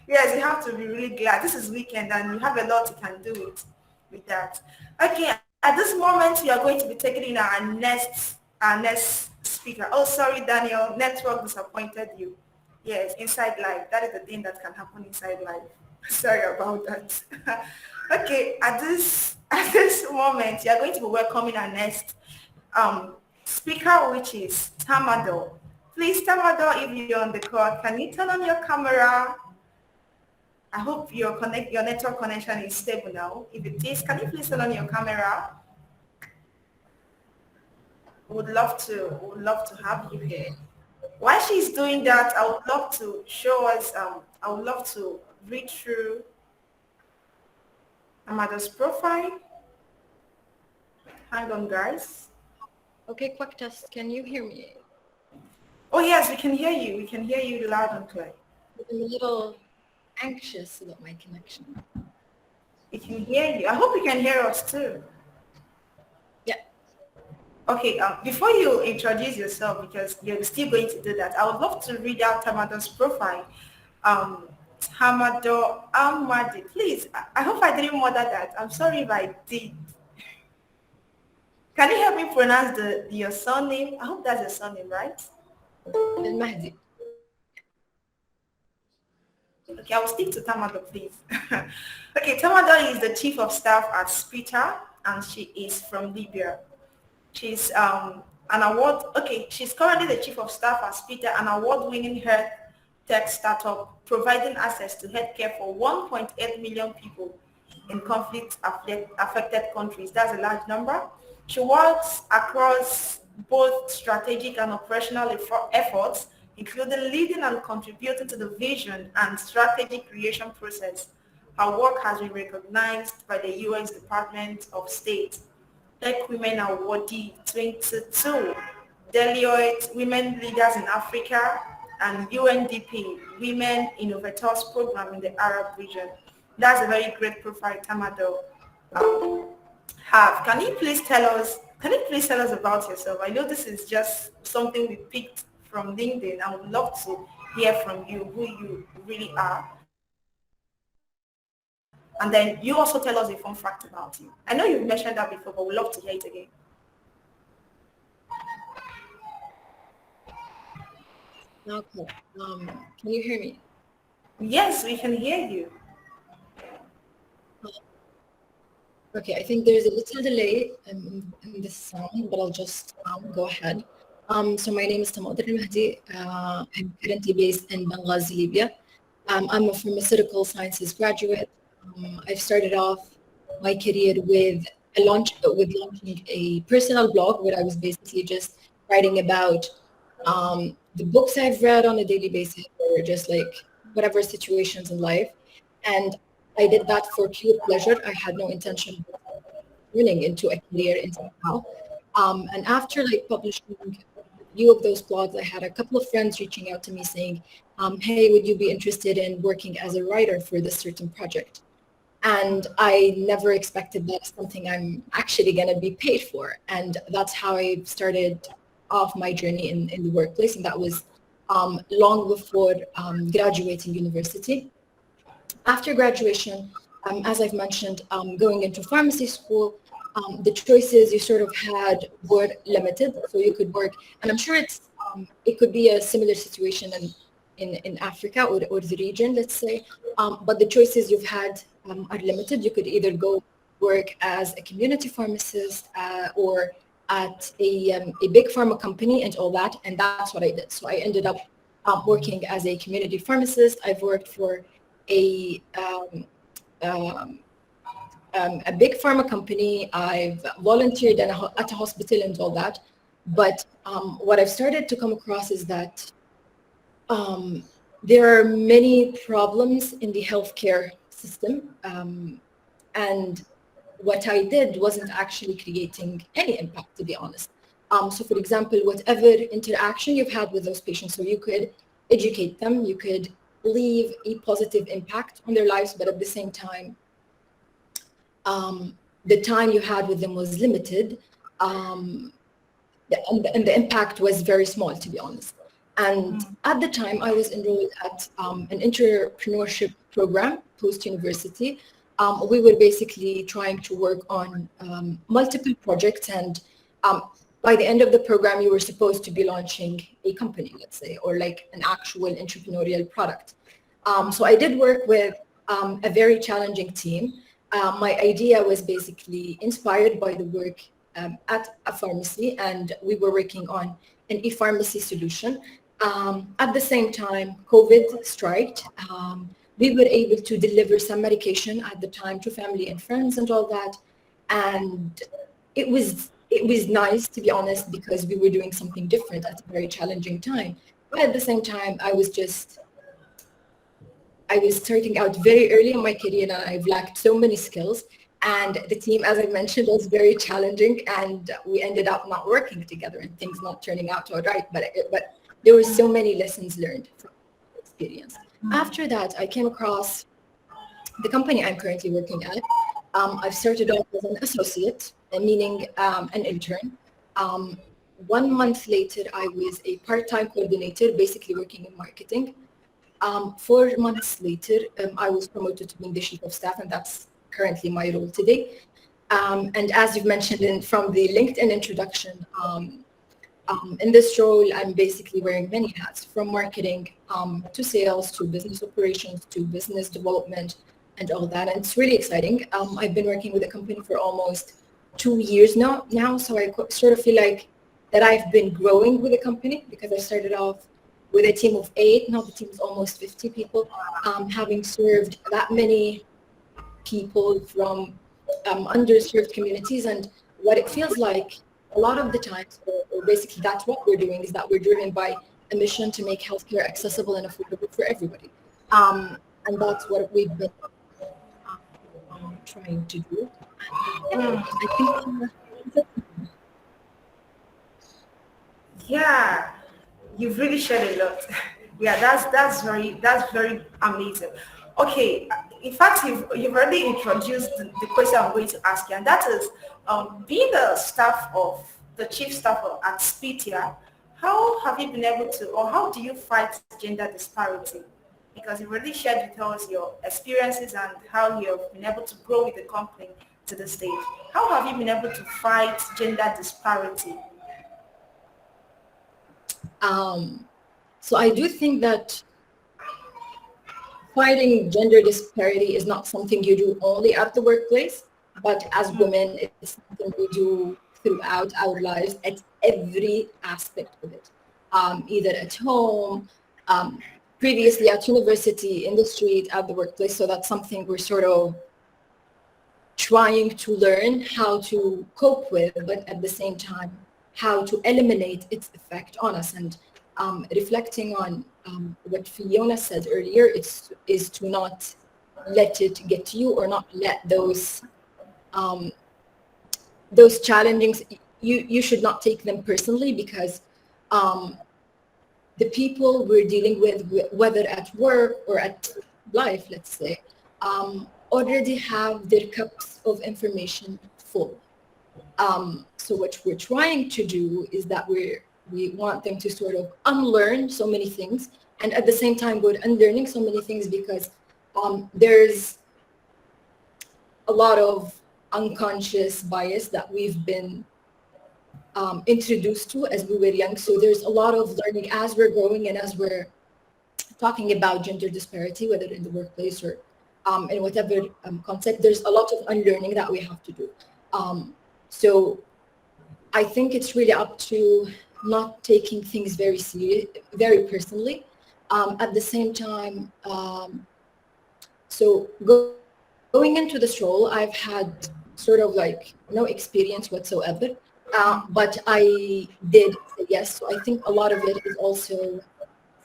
Yes, you have to be really glad. This is weekend and you have a lot you can do with that. Okay, at this moment, we are going to be taking in our next speaker. Oh, sorry, Daniel. Network disappointed you. Yes, inside life. That is the thing that can happen inside life. Sorry about that. Okay, at this moment, you are going to be welcoming our next speaker, which is Tamado. Please, Tamado, if you're on the call, can you turn on your camera? I hope your network connection is stable now. If it is, can you please turn on your camera? Would love to have you here. While she's doing that, I would love to show us. I would love to read through Amado's profile. Hang on, guys. Okay, quick test. Can you hear me? Oh yes, we can hear you. We can hear you loud and clear. I'm a little anxious about my connection. We can hear you. I hope you can hear us too. Yeah. Okay, before you introduce yourself, because you're still going to do that, I would love to read out Tamado's profile. Tamado Amadi, please. I hope I didn't murder that. I'm sorry if I did. Can you help me pronounce your surname? I hope that's your surname, right? Mahdi. Okay, I will stick to Tamado, please. Okay, Tamado is the chief of staff at SPITA, and she is from Libya. She's she's currently the chief of staff at SPITA, an award-winning health tech startup providing access to healthcare for 1.8 million people in conflict-affected countries. That's a large number. She works across both strategic and operational efforts, including leading and contributing to the vision and strategy creation process. Her work has been recognized by the U.S. Department of State, Tech Women Awardee 22, Deloitte Women Leaders in Africa, and UNDP Women Innovators Program in the Arab region. That's a very great profile Tamado have. Can you please tell us about yourself? I know this is just something we picked from LinkedIn. I would love to hear from you who you really are. And then you also tell us a fun fact about you. I know you've mentioned that before, but we'd love to hear it again. Okay. Can you hear me? Yes, we can hear you. Okay, I think there's a little delay in this sound, but I'll just go ahead. So my name is Tamadr Mahdi. I'm currently based in Benghazi, Libya. I'm a pharmaceutical sciences graduate. I've started off my career with launching a personal blog where I was basically just writing about the books I've read on a daily basis, or just like whatever situations in life. And I did that for pure pleasure. I had no intention of turning into a career in somehow. And after like publishing a few of those blogs, I had a couple of friends reaching out to me saying, hey, would you be interested in working as a writer for this certain project? And I never expected that's something I'm actually going to be paid for. And that's how I started off my journey in the workplace. And that was long before graduating university. After graduation, as I've mentioned, going into pharmacy school, the choices you sort of had were limited. So you could work, and I'm sure it could be a similar situation in Africa or the region, let's say. But the choices you've had are limited. You could either go work as a community pharmacist or at a big pharma company and all that. And that's what I did. So I ended up working as a community pharmacist. I've worked for a um, a big pharma company. I've volunteered at a hospital and all that. But what I've started to come across is that there are many problems in the healthcare system. And what I did wasn't actually creating any impact, to be honest. So for example, whatever interaction you've had with those patients, so you could educate them, you could leave a positive impact on their lives, but at the same time, the time you had with them was limited, and the impact was very small, to be honest. And at the time, I was enrolled at an entrepreneurship program post-university. We were basically trying to work on multiple projects, and by the end of the program, you were supposed to be launching a company, let's say, or like an actual entrepreneurial product. So I did work with a very challenging team. My idea was basically inspired by the work at a pharmacy, and we were working on an e-pharmacy solution. At the same time, COVID struck. We were able to deliver some medication at the time to family and friends and all that. And it was nice, to be honest, because we were doing something different at a very challenging time. But at the same time, I was starting out very early in my career, and I've lacked so many skills. And the team, as I mentioned, was very challenging, and we ended up not working together and things not turning out all right. But there were so many lessons learned from the experience. After that, I came across the company I'm currently working at. I've started off as an associate, meaning an intern. 1 month later, I was a part-time coordinator, basically working in marketing. 4 months later, I was promoted to being the chief of staff, and that's currently my role today. And as you've mentioned from the LinkedIn introduction, in this role, I'm basically wearing many hats, from marketing to sales, to business operations, to business development, and all that. And it's really exciting. I've been working with the company for almost 2 years now, so I sort of feel like that I've been growing with the company, because I started off with a team of 8. Now the team is almost 50 people, having served that many people from underserved communities. And what it feels like a lot of the times, or basically that's what we're doing, is that we're driven by a mission to make healthcare accessible and affordable for everybody. And that's what we've been trying to do. I think Yeah, you've really shared a lot. Yeah, that's very amazing. Okay, in fact, you've already introduced the question I'm going to ask you, and that is, being the chief staff at Spitia, how have you been able to, or how do you fight gender disparity? Because you've already shared with us your experiences and how you've been able to grow with the company to the stage. How have you been able to fight gender disparity? So I do think that fighting gender disparity is not something you do only at the workplace. but as women, it's something we do throughout our lives at every aspect of it, either at home, previously at university, in the street, at the workplace. So that's something we're sort of trying to learn how to cope with, but at the same time, how to eliminate its effect on us. And reflecting on what Fiona said earlier, is to not let it get to you, or not let those challenges, you should not take them personally, because the people we're dealing with, whether at work or at life, let's say, already have their cups of information full. So what we're trying to do is that we want them to sort of unlearn so many things, and at the same time we're unlearning so many things, because there's a lot of unconscious bias that we've been introduced to as we were young. So there's a lot of learning as we're growing, and as we're talking about gender disparity, whether in the workplace or in whatever context, there's a lot of unlearning that we have to do. So I think it's really up to not taking things very serious, very personally. At the same time, so going into this role, I've had sort of like no experience whatsoever, but I did say yes. So I think a lot of it is also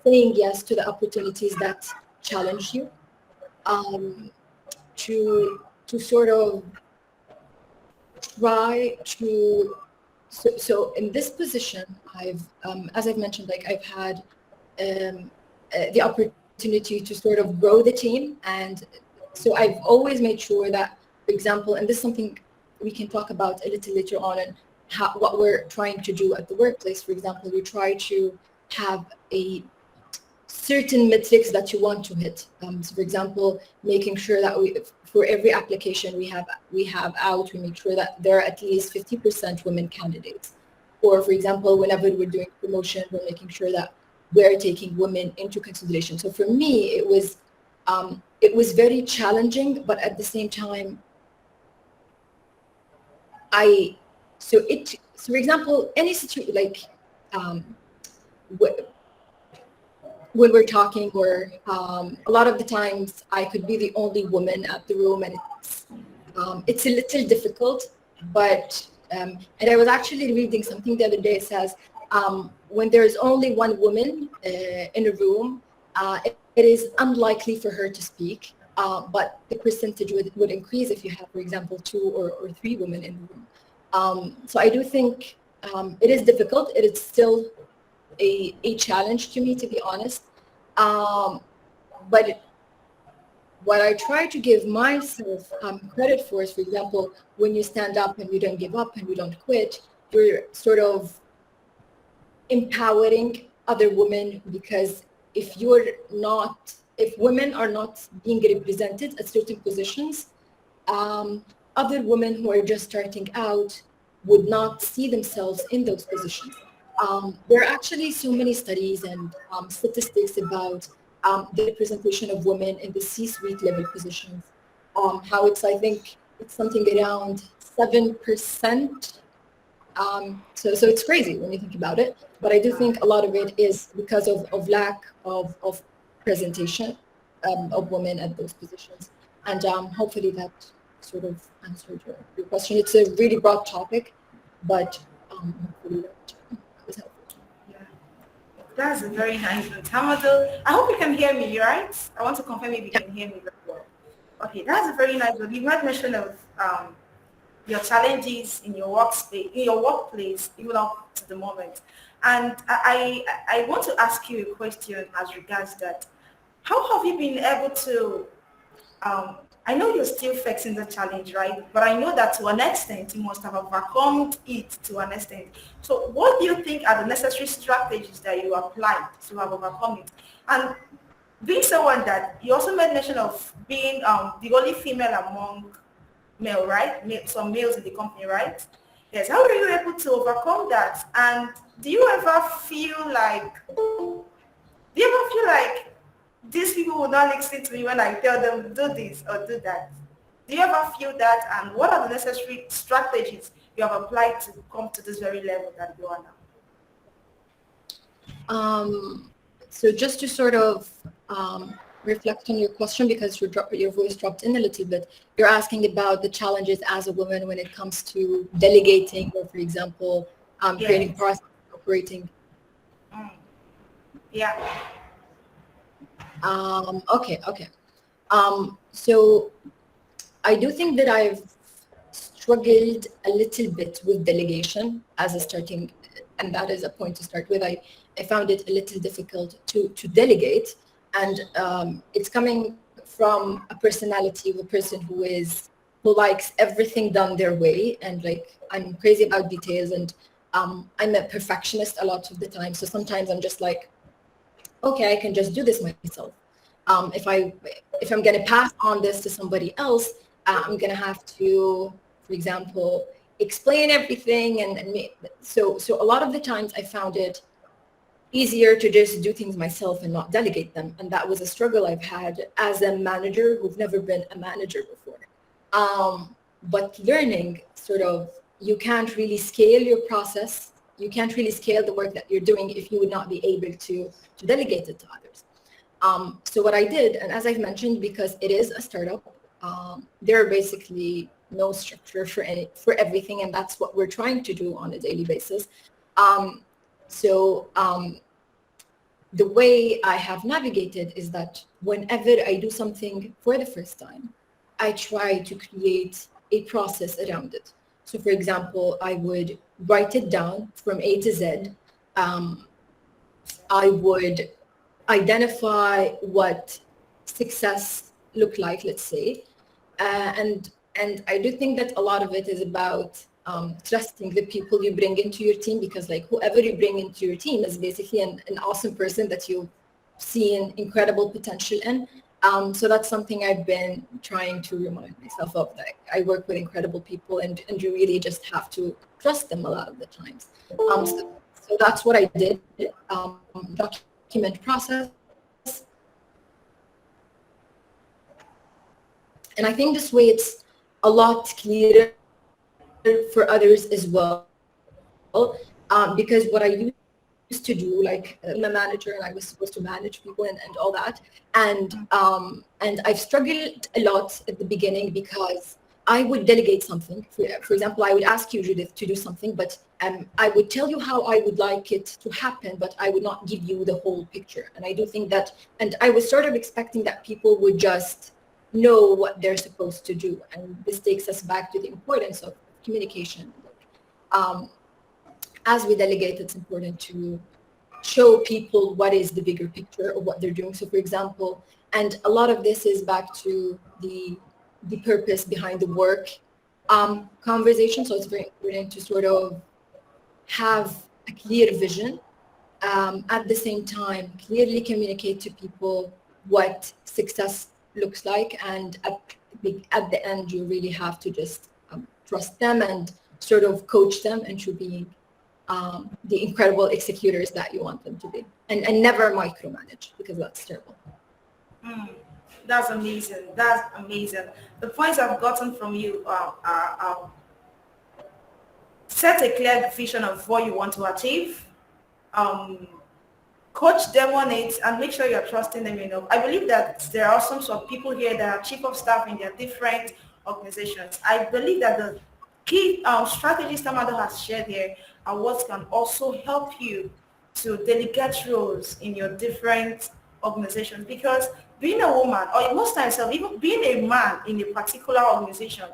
saying yes to the opportunities that challenge you, to sort of try to. So in this position, as I've mentioned, like I've had the opportunity to sort of grow the team, and so I've always made sure that, for example, and this is something we can talk about a little later on, and what we're trying to do at the workplace. For example, we try to have a certain metrics that you want to hit. So for example, making sure that for every application we have out, we make sure that there are at least 50% women candidates. Or for example, whenever we're doing promotion, we're making sure that we're taking women into consideration. So for me, it was very challenging, but at the same time, so for example, any situation like when we're talking, or a lot of the times I could be the only woman at the room, and it's a little difficult. But and I was actually reading something the other day. It says when there's only one woman in a room, it is unlikely for her to speak, but the percentage would increase if you have, for example, 2 or 3 women in the room. So I do think it is difficult. It is still a challenge to me, to be honest. But what I try to give myself credit for is, for example, when you stand up and you don't give up and you don't quit, you're sort of empowering other women, because if women are not being represented at certain positions, other women who are just starting out would not see themselves in those positions. There are actually so many studies and statistics about the representation of women in the C-suite level positions. How I think it's something around 7%. So it's crazy when you think about it. But I do think a lot of it is because of lack of presentation of women at those positions. And hopefully that sort of answered your question. It's a really broad topic, but hopefully that was helpful. Yeah, that's a very nice one. Tamado, I hope you can hear me, right? I want to confirm if you can hear me very well. Okay, that's a very nice one. You had mention of your challenges in your workspace, in your workplace, even up to the moment. And I want to ask you a question as regards that. How have you been able to, I know you're still facing the challenge, right? But I know that to an extent, you must have overcome it to an extent. So what do you think are the necessary strategies that you applied to have overcome it? And being someone that, you also made mention of being the only female among male, right? Some males in the company, right? Yes. How were you able to overcome that? And do you ever feel like these people will not listen to me when I tell them do this or do that? Do you ever feel that? And what are the necessary strategies you have applied to come to this very level that you are now? So just to sort of reflect on your question, because your voice dropped in a little bit, you're asking about the challenges as a woman when it comes to delegating or, for example, creating process, operating. Yeah. Okay. So I do think that I've struggled a little bit with delegation as a starting, and that is a point to start with. I found it a little difficult to delegate, and it's coming from a personality of a person who likes everything done their way, and like I'm crazy about details, and I'm a perfectionist a lot of the time. So sometimes I'm just like, okay, I can just do this myself. If I'm going to pass on this to somebody else, I'm going to have to, for example, explain everything, so a lot of the times I found it easier to just do things myself and not delegate them, and that was a struggle I've had as a manager who've never been a manager before. But learning sort of, you can't really scale your process. You can't really scale the work that you're doing if you would not be able to delegate it to others. So what I did, and as I've mentioned, because it is a startup, there are basically no structure for everything, and that's what we're trying to do on a daily basis. The way I have navigated is that whenever I do something for the first time, I try to create a process around it. So for example, I would write it down from A to Z. I would identify what success looked like, let's say. And I do think that a lot of it is about trusting the people you bring into your team, because like whoever you bring into your team is basically an awesome person that you've seen incredible potential in. So that's something I've been trying to remind myself of. That I work with incredible people, and you really just have to trust them a lot of the times. So that's what I did. Document process. And I think this way it's a lot clearer for others as well. Because what I used to do, like I'm a manager and I was supposed to manage people and all that. And I've struggled a lot at the beginning because I would delegate something. For example, I would ask you, Judith, to do something, but I would tell you how I would like it to happen, but I would not give you the whole picture. And I do think that, and I was sort of expecting that people would just know what they're supposed to do. And this takes us back to the importance of communication. As we delegate, it's important to show people what is the bigger picture of what they're doing. So for example, and a lot of this is back to the purpose behind the work conversation. So it's very important to sort of have a clear vision. At the same time, clearly communicate to people what success looks like. And at the end, you really have to just trust them and sort of coach them into being the incredible executors that you want them to be, and never micromanage, because that's terrible. That's amazing. That's amazing. The points I've gotten from you are set a clear vision of what you want to achieve, coach them on it, and make sure you're trusting them enough. I believe that there are some sort of people here that are chief of staff in their different organizations. I believe that the key strategies Tamado has shared here are what can also help you to delegate roles in your different organizations, because being a woman, or most times even being a man in a particular organization,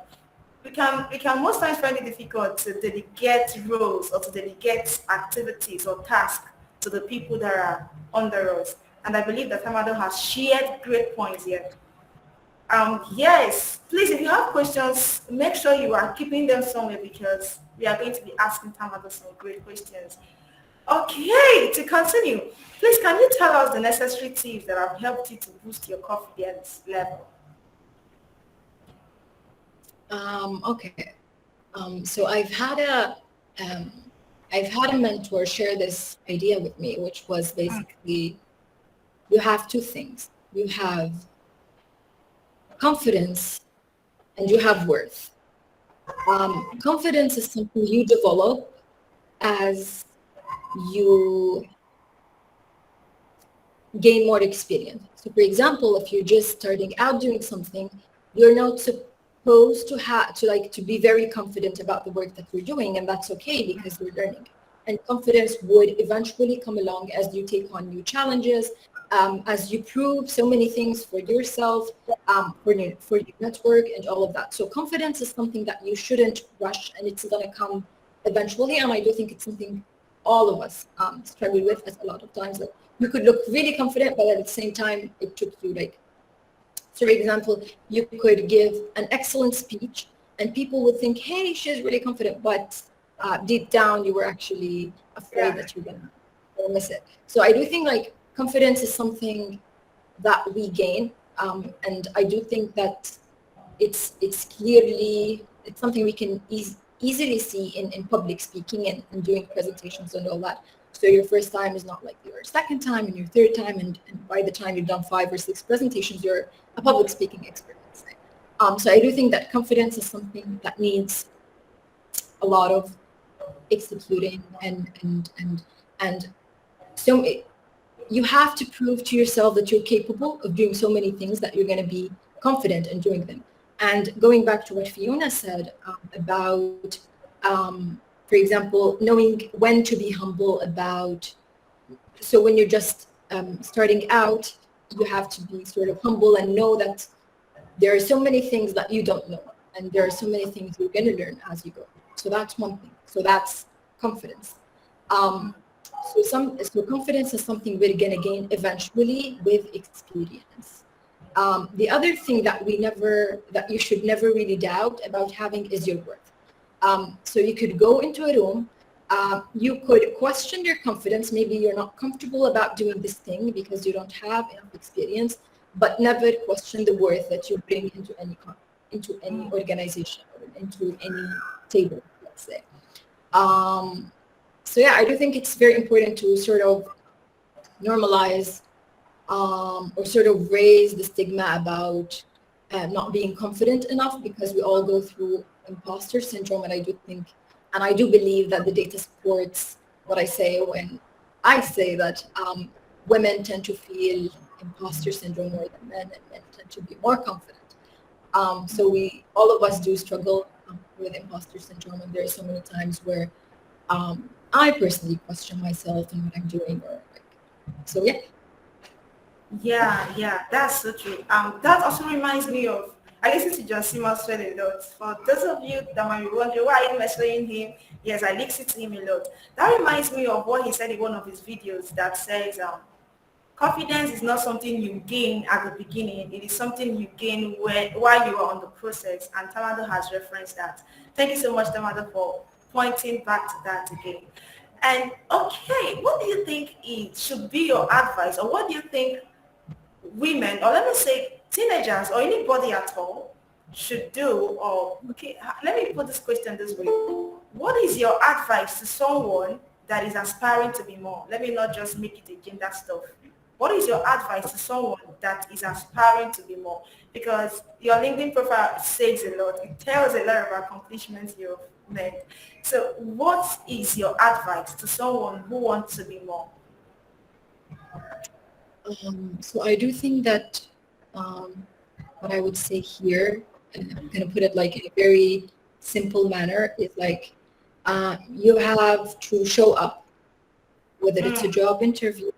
we can most times find it difficult to delegate roles or to delegate activities or tasks to the people that are under us. And I believe that Tamado has shared great points here. Yes, please, if you have questions, make sure you are keeping them somewhere, because we are going to be asking Tamado some great questions. Okay, to continue, please, can you tell us the necessary tips that have helped you to boost your confidence level? Okay. So I've had a mentor share this idea with me, which was basically, you have two things. You have confidence and you have worth. Confidence is something you develop as you gain more experience. So for example, if you're just starting out doing something, you're not supposed to have to be very confident about the work that you're doing, and that's okay because you're learning. And confidence would eventually come along as you take on new challenges, as you prove so many things for yourself, for your network and all of that. So confidence is something that you shouldn't rush, and it's going to come eventually. And I do think it's something all of us struggle with as a lot of times. Like, you could look really confident, but at the same time, it took you so for example, you could give an excellent speech and people would think, hey, she's really confident, but deep down you were actually afraid that you're gonna miss it. So I do think confidence is something that we gain, and I do think that it's something we can easily see in public speaking and doing presentations and all that. So your first time is not like your second time and your third time, and by the time you've done 5 or 6 presentations, you're a public speaking expert. So I do think that confidence is something that needs a lot of executing, and so you have to prove to yourself that you're capable of doing so many things that you're going to be confident in doing them. And going back to what Fiona said about, for example, knowing when to be humble about, so when you're just starting out, you have to be sort of humble and know that there are so many things that you don't know, and there are so many things you're going to learn as you go. So that's one thing. So that's confidence. So confidence is something we're going to gain eventually with experience. The other thing that you should never really doubt about having is your worth. So you could go into a room, you could question your confidence. Maybe you're not comfortable about doing this thing because you don't have enough experience, but never question the worth that you bring into any organization or into any table, let's say. So yeah, I do think it's very important to sort of normalize or sort of raise the stigma about not being confident enough, because we all go through imposter syndrome, and I do believe that the data supports what I say when I say that women tend to feel imposter syndrome more than men, and men tend to be more confident. So all of us do struggle with imposter syndrome, and there are so many times where I personally question myself and what I'm doing, so yeah. Yeah, that's so true. That also reminds me of, I listen to John Simmons a lot. For those of you that might be wondering, why are you mentioning him? Yes, I listen to him a lot. That reminds me of what he said in one of his videos that says, confidence is not something you gain at the beginning. It is something you gain while you are on the process. And Tamado has referenced that. Thank you so much, Tamado, for pointing back to that again. And okay, what do you think it should be your advice, or what do you think women, or let me say teenagers or anybody at all, should do? Or okay, let me put this question this way: what is your advice to someone that is aspiring to be more? Let me not just make it a gender stuff. What is your advice to someone that is aspiring to be more? Because your LinkedIn profile says a lot. It tells a lot of accomplishments you've made. So what is your advice to someone who wants to be more? So I do think that what I would say here, and I'm going to put it in a very simple manner, is you have to show up, whether it's a job interview,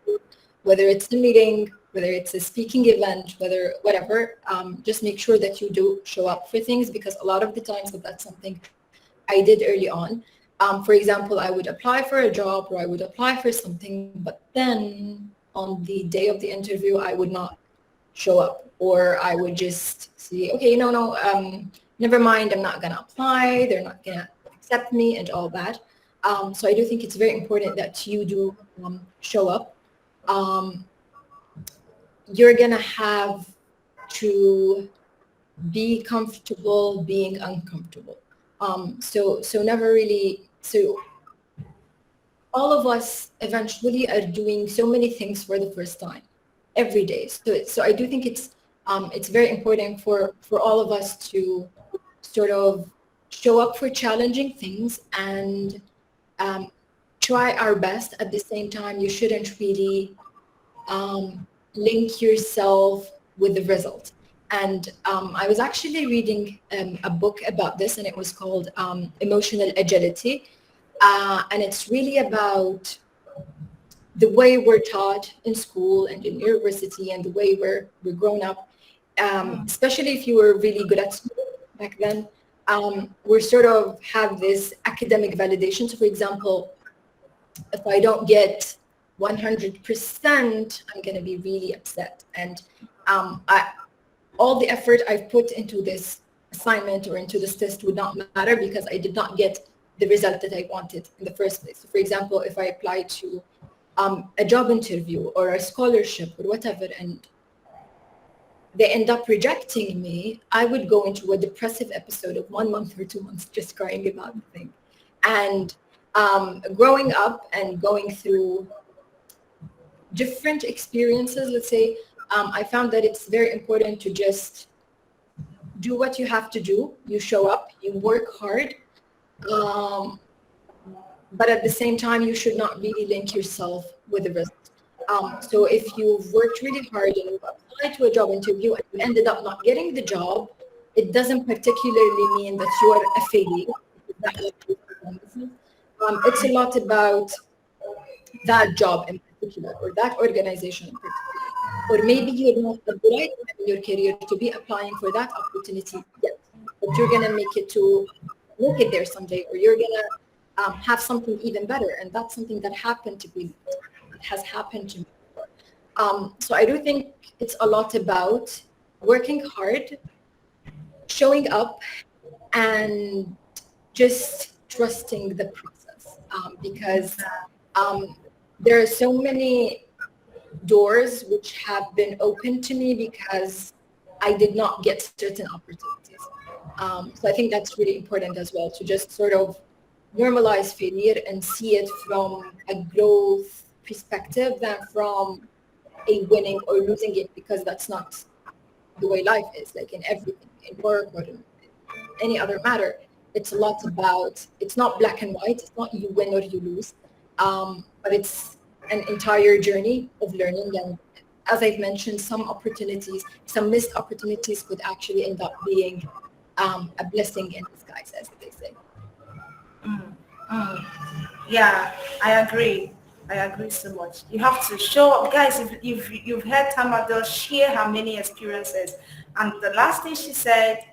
whether it's a meeting, whether it's a speaking event, whatever, just make sure that you do show up for things, because a lot of the times that's something I did early on. For example, I would apply for a job or I would apply for something, but then on the day of the interview, I would not show up, or I would just say, okay, no, never mind, I'm not gonna apply, they're not gonna accept me and all that. So I do think it's very important that you do show up. You're gonna have to be comfortable being uncomfortable. So never really, so all of us eventually are doing so many things for the first time every day. So I do think it's very important for all of us to sort of show up for challenging things and try our best. At the same time, you shouldn't really link yourself with the result. And I was actually reading a book about this, and it was called Emotional Agility. And it's really about the way we're taught in school and in university and the way we're grown up, especially if you were really good at school back then. We sort of have this academic validation. So for example, if I don't get 100%, I'm going to be really upset. And all the effort I've put into this assignment or into this test would not matter because I did not get the result that I wanted in the first place. So for example, if I apply to a job interview or a scholarship or whatever, and they end up rejecting me, I would go into a depressive episode of 1 month or 2 months just crying about the thing. And growing up and going through different experiences, let's say, I found that it's very important to just do what you have to do. You show up, you work hard, but at the same time, you should not really link yourself with the result. So if you've worked really hard and you've applied to a job interview and you ended up not getting the job, it doesn't particularly mean that you are a failure. It's a lot about that job in particular or that organization in particular. Or maybe you're not at the right time in your career to be applying for that opportunity yet, but you're going to make it there someday, or you're going to have something even better. And that's something that happened to me. It has happened to me before. So I do think it's a lot about working hard, showing up, and just trusting the process. Because there are so many doors which have been opened to me because I did not get certain opportunities. So I think that's really important as well, to just sort of normalize failure and see it from a growth perspective than from a winning or losing it, because that's not the way life is, like in everything, in work or in any other matter. It's a lot about, it's not black and white, it's not you win or you lose, but it's an entire journey of learning. And as I've mentioned, some missed opportunities could actually end up being a blessing in disguise, as they say. Yeah, I agree so much. You have to show up, guys. If you've heard Tamadol share her many experiences, and the last thing she said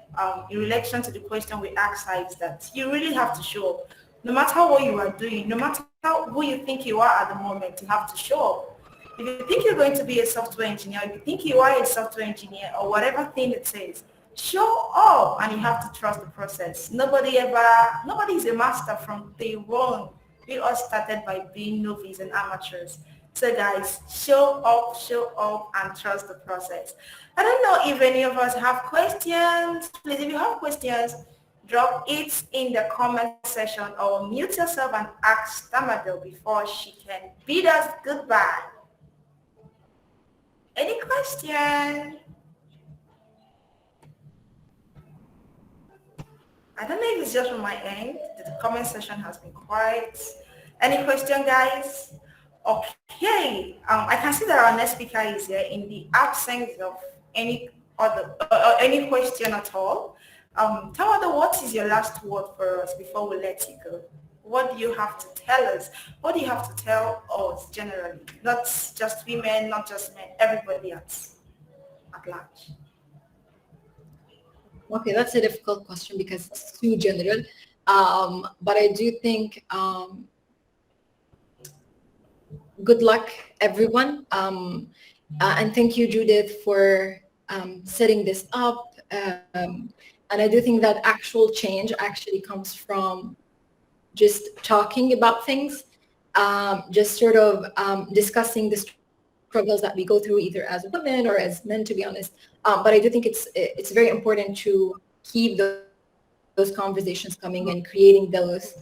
in relation to the question we asked her is that you really have to show up. No matter what you are doing, no matter who you think you are at the moment, you have to show up. If you think you're going to be a software engineer, if you think you are a software engineer or whatever thing it says, show up, and you have to trust the process. Nobody is a master from day one. We all started by being novices and amateurs. So guys, show up and trust the process. I don't know if any of us have questions. Please, if you have questions, drop it in the comment section or mute yourself and ask Tamadol before she can bid us goodbye. Any question? I don't know if it's just from my end. The comment section has been quiet. Any question, guys? Okay. I can see that our next speaker is here. In the absence of any other any question at all, Tamadol, what is your last word for us before we let you go? What do you have to tell us? What do you have to tell us generally? Not just women, not just men, everybody else at large. Okay, that's a difficult question because it's too general. But I do think good luck, everyone. And thank you, Judith, for setting this up. And I do think that actual change actually comes from just talking about things, just sort of discussing the struggles that we go through either as women or as men, to be honest. But I do think it's very important to keep those conversations coming and creating those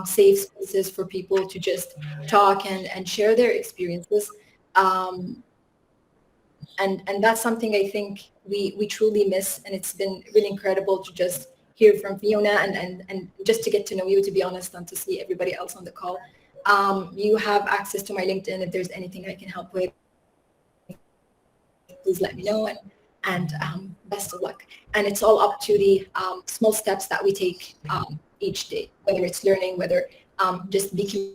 safe spaces for people to just talk and share their experiences. And that's something I think we truly miss, and it's been really incredible to just hear from Fiona and just to get to know you, to be honest, and to see everybody else on the call. You have access to my LinkedIn. If there's anything I can help with, please let me know, and best of luck. And it's all up to the small steps that we take each day, whether it's learning, whether just be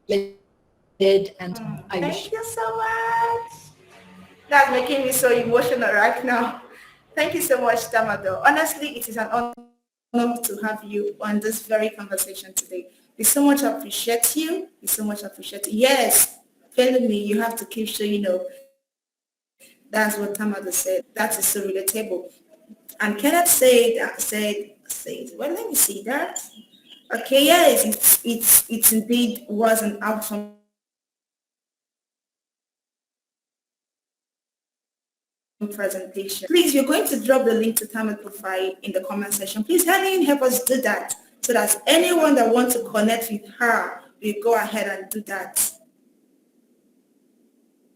committed, and I wish. Thank you so much. That's making me so emotional right now. Thank you so much, Tamado. Honestly, it is an honor to have you on this very conversation today. We so much appreciate you. We so much appreciate you. Yes, follow me. You have to keep showing up. That's what Tamado said. That is so relatable. And Kenneth said, well, let me see that. Okay, yes, it's indeed was an outcome presentation. Please, you're going to drop the link to Tamil profile in the comment section. Please, Helen, help us do that so that anyone that wants to connect with her will go ahead and do that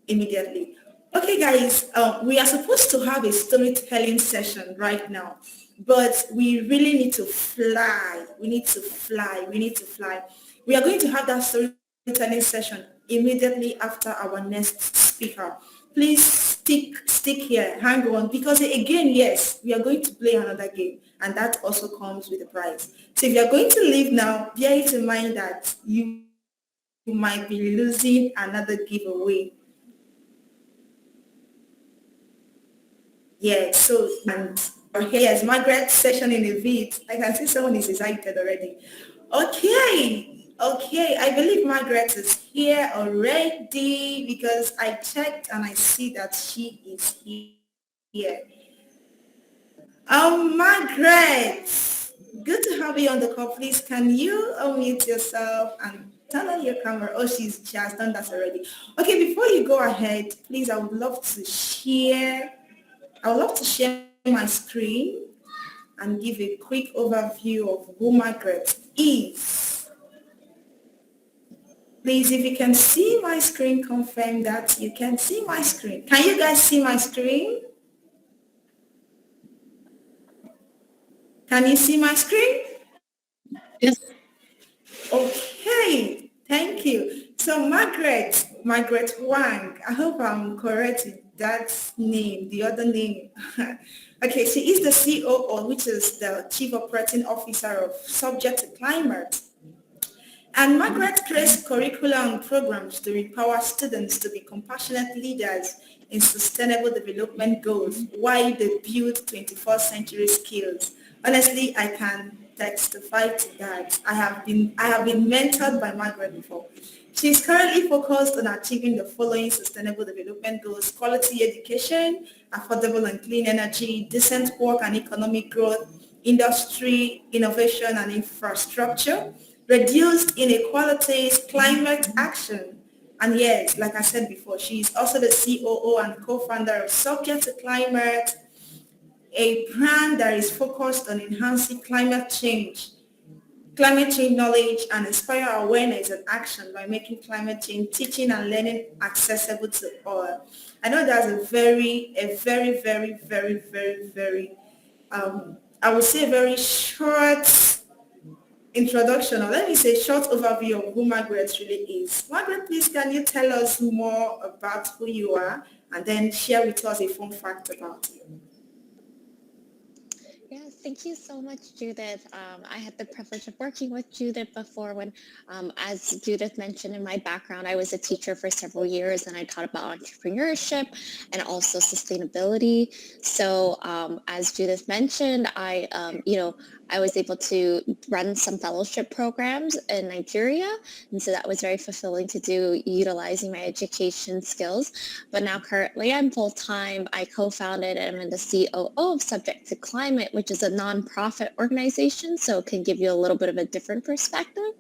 immediately. Okay, guys, we are supposed to have a storytelling session right now, but we really need to fly. We need to fly. We need to fly. We are going to have that storytelling session immediately after our next speaker. Please stick here, hang on, because again, yes, we are going to play another game, and that also comes with a prize. So if you're going to leave now, bear it in mind that you might be losing another giveaway. Yeah, so, and here's Margaret's session in a bit. I can see someone is excited already. Okay, I believe Margaret is here already because I checked and I see that she is here. Margaret, good to have you on the call. Please, can you unmute yourself and turn on your camera? Oh, she has done that already. Okay, before you go ahead, please, I would love to share my screen and give a quick overview of who Margaret is. Please, if you can see my screen, confirm that you can see my screen. Can you guys see my screen? Can you see my screen? Yes. Okay, thank you. So Margaret Wang, I hope I'm correct with that name, the other name. Okay, she is the COO, which is the Chief Operating Officer of Subject to Climate. And Margaret creates curriculum and programs to empower students to be compassionate leaders in sustainable development goals while they build 21st century skills. Honestly, I can testify to that. I have been mentored by Margaret before. She is currently focused on achieving the following sustainable development goals: quality education, affordable and clean energy, decent work and economic growth, industry, innovation and infrastructure, reduced inequalities, climate action. And yes, like I said before, she is also the COO and co-founder of Subject to Climate, a brand that is focused on enhancing climate change knowledge and inspire awareness and action by making climate change teaching and learning accessible to all. I know that's a very, I would say very short introduction, or let me say short overview of who Margaret really is. Margaret, please, can you tell us more about who you are and then share with us a fun fact about you? Yes, thank you so much, Judith. I had the privilege of working with Judith before when, as Judith mentioned in my background, I was a teacher for several years and I taught about entrepreneurship and also sustainability. So as Judith mentioned, I was able to run some fellowship programs in Nigeria. And so that was very fulfilling to do, utilizing my education skills. But now currently I'm full-time. I co-founded and I'm the COO of Subject to Climate, which is a nonprofit organization. So it can give you a little bit of a different perspective.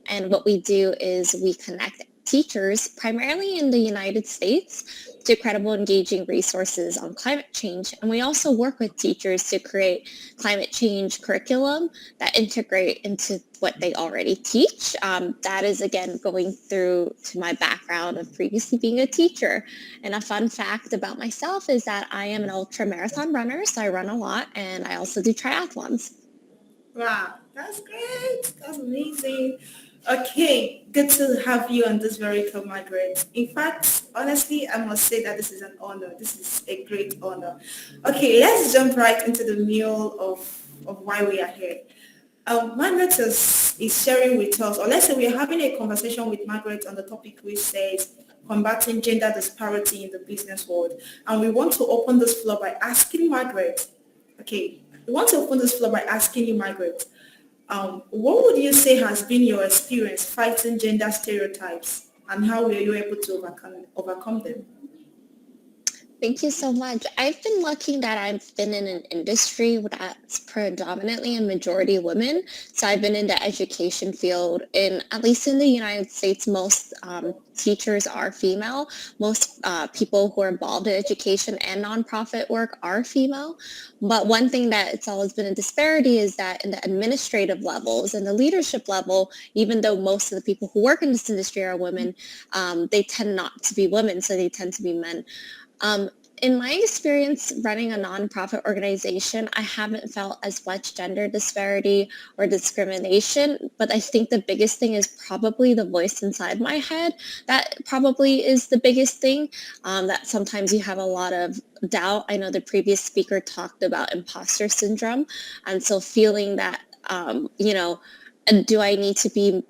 And what we do is we connect teachers, primarily in the United States, to credible, engaging resources on climate change. And we also work with teachers to create climate change curriculum that integrate into what they already teach. That is, again, going through to my background of previously being a teacher. And a fun fact about myself is that I am an ultra marathon runner, so I run a lot, and I also do triathlons. Wow, that's great. That's amazing. Okay, good to have you on this very call, Margaret. In fact, honestly, I must say that this is an honor. This is a great honor. Okay, let's jump right into the meal of why we are here. Margaret is sharing with us, or let's say we are having a conversation with Margaret on the topic which says combating gender disparity in the business world. And we want to open this floor by asking Margaret, okay, we want to open this floor by asking you, Margaret, what would you say has been your experience fighting gender stereotypes, and how were you able to overcome them? Thank you so much. I've been lucky that I've been in an industry that's predominantly a majority women. So I've been in the education field, at least in the United States, most teachers are female. Most people who are involved in education and nonprofit work are female. But one thing that it's always been a disparity is that in the administrative levels and the leadership level, even though most of the people who work in this industry are women, they tend not to be women, so they tend to be men. In my experience running a nonprofit organization, I haven't felt as much gender disparity or discrimination, but I think the biggest thing is probably the voice inside my head. That probably is the biggest thing, that sometimes you have a lot of doubt. I know the previous speaker talked about imposter syndrome, and so feeling that, do I need to be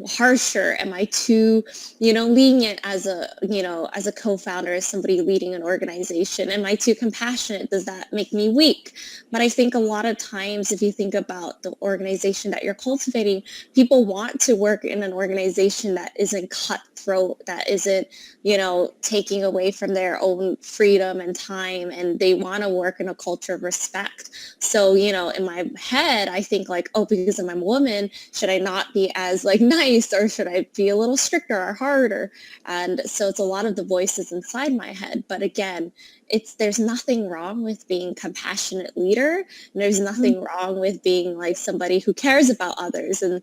harsher? Am I too, lenient as a co-founder, as somebody leading an organization? Am I too compassionate? Does that make me weak? But I think a lot of times, if you think about the organization that you're cultivating, people want to work in an organization that isn't cutthroat, that isn't, taking away from their own freedom and time, and they want to work in a culture of respect. So, in my head, I think like, oh, because I'm a woman, should I not be as nice, or should I be a little stricter or harder? And so it's a lot of the voices inside my head. But again, there's nothing wrong with being a compassionate leader, and there's nothing wrong with being somebody who cares about others. And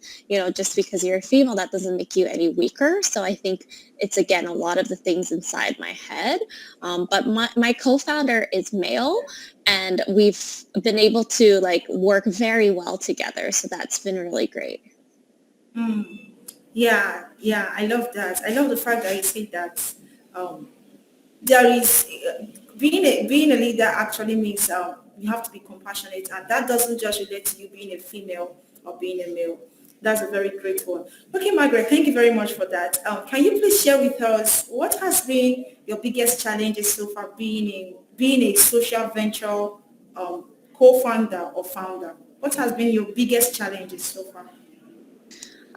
just because you're a female, that doesn't make you any weaker. So I think it's, again, a lot of the things inside my head. But my co-founder is male, and we've been able to work very well together. So that's been really great. Yeah, I love that. I love the fact that you say that there is being a leader actually means you have to be compassionate, and that doesn't just relate to you being a female or being a male. That's a very great one. Okay, Margaret, thank you very much for that. Can you please share with us what has been your biggest challenges so far being a social venture co-founder or founder? What has been your biggest challenges so far?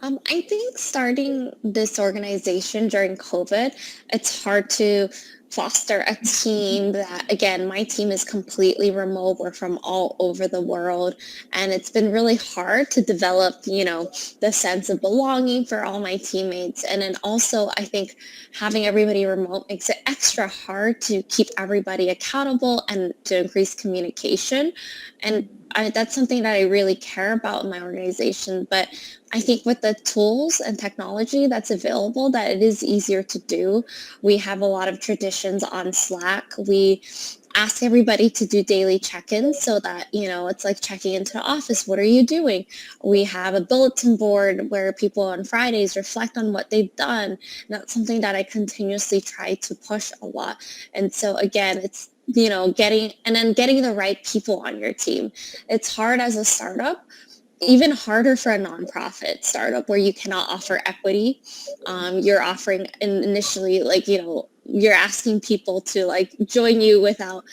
I think starting this organization during COVID, it's hard to foster a team that, again, my team is completely remote. We're from all over the world. And it's been really hard to develop, the sense of belonging for all my teammates. And then also, I think having everybody remote makes it extra hard to keep everybody accountable and to increase communication. And that's something that I really care about in my organization. But I think with the tools and technology that's available, that it is easier to do. We have a lot of traditions on Slack. We ask everybody to do daily check-ins so that, it's like checking into the office. What are you doing? We have a bulletin board where people on Fridays reflect on what they've done. And that's something that I continuously try to push a lot. And so again, it's getting the right people on your team. It's hard as a startup, even harder for a nonprofit startup where you cannot offer equity. You're offering initially, you're asking people to join you without,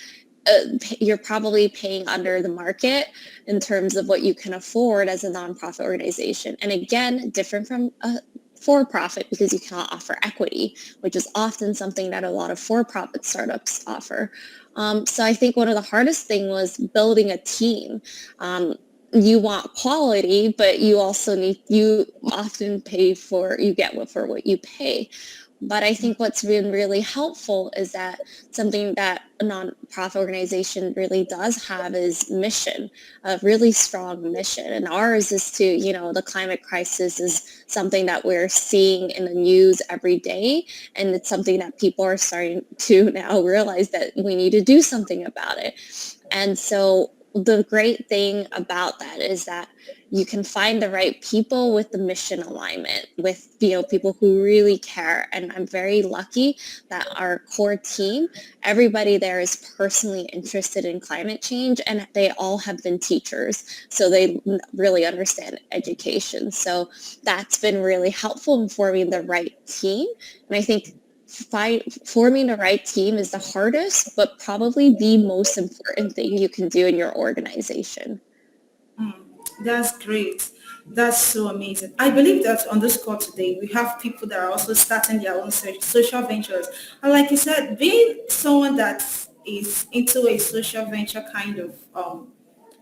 you're probably paying under the market in terms of what you can afford as a nonprofit organization. And again, different from a for-profit because you cannot offer equity, which is often something that a lot of for-profit startups offer. So I think one of the hardest thing was building a team. you want quality, but you often you get for what you pay. But I think what's been really helpful is that something that a nonprofit organization really does have is mission, a really strong mission. And ours is to, the climate crisis is something that we're seeing in the news every day. And it's something that people are starting to now realize that we need to do something about it. And so the great thing about that is that you can find the right people with the mission alignment, with people who really care. And I'm very lucky that our core team, everybody there is personally interested in climate change, and they all have been teachers, so they really understand education. So that's been really helpful in forming the right team. And I think forming the right team is the hardest, but probably the most important thing you can do in your organization. That's great. That's so amazing. I believe that on this call today, we have people that are also starting their own social ventures. And like you said, being someone that is into a social venture kind of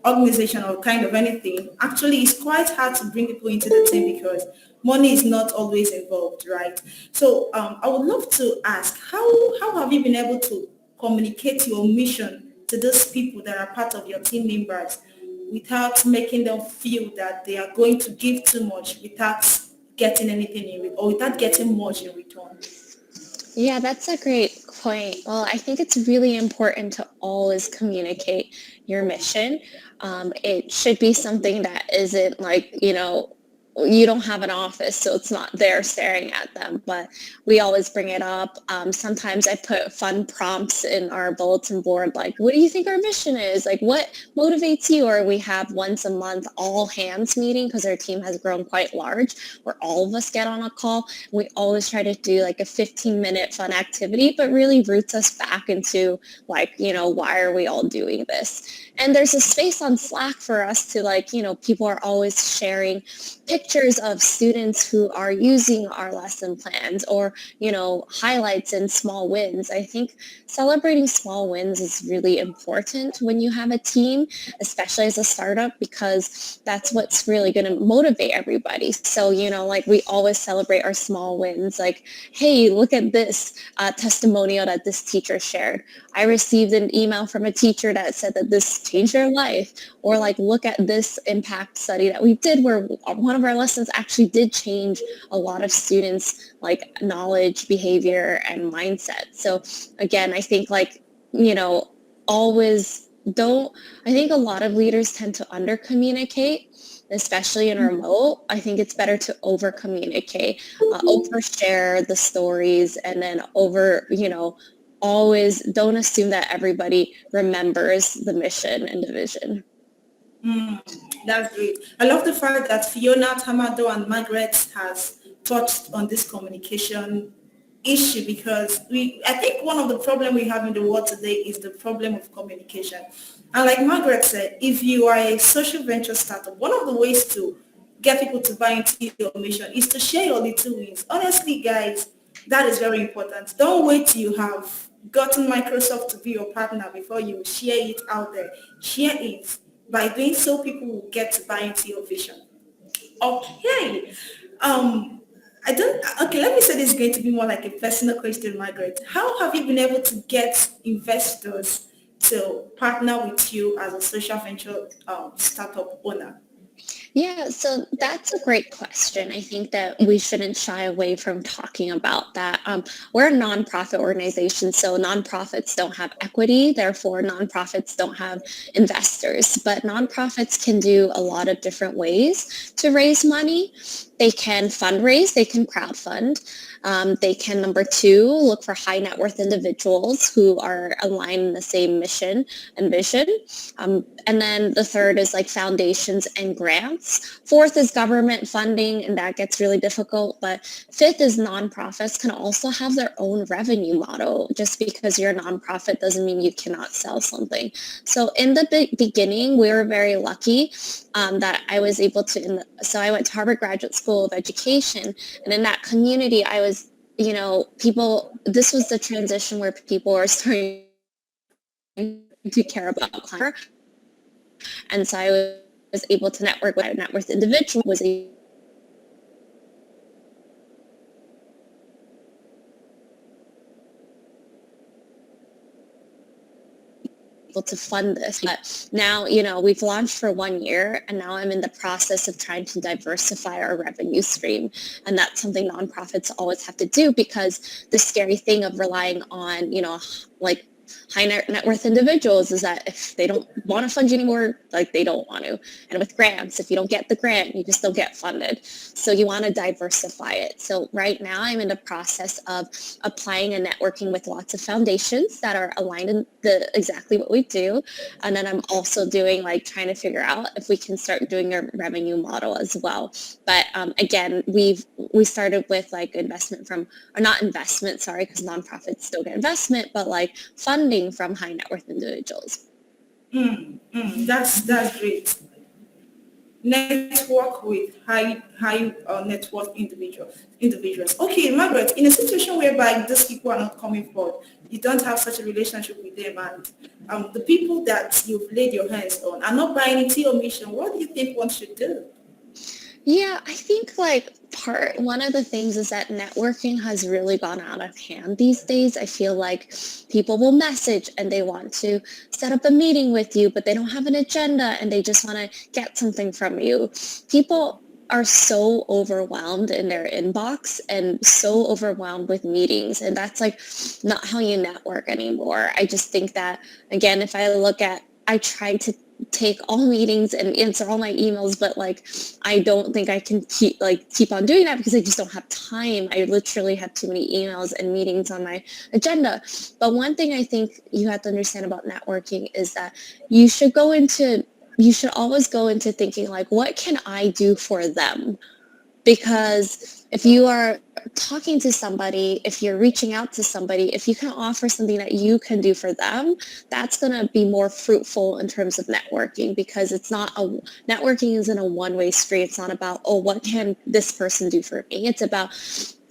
organization or kind of anything, actually it's quite hard to bring people into the team because money is not always involved, right? So I would love to ask, how have you been able to communicate your mission to those people that are part of your team members without making them feel that they are going to give too much without getting anything in return, or without getting much in return? Yeah, that's a great point. Well, I think it's really important to always communicate your mission. It should be something that isn't like, you don't have an office, so it's not there staring at them, but we always bring it up. Sometimes I put fun prompts in our bulletin board, like, what do you think our mission is? Like, what motivates you? Or we have once a month all hands meeting because our team has grown quite large, where all of us get on a call. We always try to do like a 15-minute fun activity, but really roots us back into like, why are we all doing this? And there's a space on Slack for us to people are always sharing pictures of students who are using our lesson plans or, highlights and small wins. I think celebrating small wins is really important when you have a team, especially as a startup, because that's what's really going to motivate everybody. So, we always celebrate our small wins, like, hey, look at this testimonial that this teacher shared. I received an email from a teacher that said that this changed their life, or like, look at this impact study that we did where one of our lessons actually did change a lot of students' like knowledge, behavior, and mindset. So again, I think always I think a lot of leaders tend to under communicate, especially in remote. I think it's better to over communicate, overshare the stories, and then always don't assume that everybody remembers the mission and the vision. That's great. I love the fact that Fiona, Tamado, and Margaret has touched on this communication issue, because I think one of the problems we have in the world today is the problem of communication. And like Margaret said, if you are a social venture startup, one of the ways to get people to buy into your mission is to share your little wins. Honestly, guys, that is very important. Don't wait till you have gotten Microsoft to be your partner before you share it out there. Share it. By doing so, people will get to buy into your vision. Okay. Let me say this is going to be more like a personal question, Margaret. How have you been able to get investors to partner with you as a social venture startup owner? Yeah, so that's a great question. I think that we shouldn't shy away from talking about that. We're a nonprofit organization, so nonprofits don't have equity, therefore nonprofits don't have investors. But nonprofits can do a lot of different ways to raise money. They can fundraise, they can crowdfund. They can, number two, look for high net worth individuals who are aligned in the same mission and vision. And then the third is like foundations and grants. Fourth is government funding, and that gets really difficult. But fifth is nonprofits can also have their own revenue model. Just because you're a nonprofit doesn't mean you cannot sell something. So in the beginning, we were very lucky that I was able to, so I went to Harvard Graduate School of Education, and in that community, I was, this was the transition where people are starting to care about climate. And so I was able to network with a net worth individual, was to fund this. But now, we've launched for 1 year, and now I'm in the process of trying to diversify our revenue stream. And that's something nonprofits always have to do, because the scary thing of relying on, like high net worth individuals is that if they don't want to fund you anymore, like they don't want to. And with grants, if you don't get the grant, you just don't get funded. So you want to diversify it. So right now I'm in the process of applying and networking with lots of foundations that are aligned in exactly what we do. And then I'm also doing trying to figure out if we can start doing a revenue model as well. But again, we started with investment from, or not investment, sorry, because nonprofits still get investment, but funding from high net worth individuals. That's great. Network with high net worth individuals. Okay, Margaret, in a situation whereby these people are not coming forward, you don't have such a relationship with them, and the people that you've laid your hands on are not buying into your mission, what do you think one should do? Yeah, I think one of the things is that networking has really gone out of hand these days. I feel like people will message and they want to set up a meeting with you, but they don't have an agenda and they just want to get something from you. People are so overwhelmed in their inbox and so overwhelmed with meetings, and that's not how you network anymore. I just think that, again, if I try to take all meetings and answer all my emails, but I don't think I can keep on doing that because I just don't have time. I literally have too many emails and meetings on my agenda. But one thing I think you have to understand about networking is that you should always go into thinking what can I do for them? Because if you are talking to somebody, if you're reaching out to somebody, if you can offer something that you can do for them, that's going to be more fruitful in terms of networking, because networking isn't a one-way street. It's not about, what can this person do for me? It's about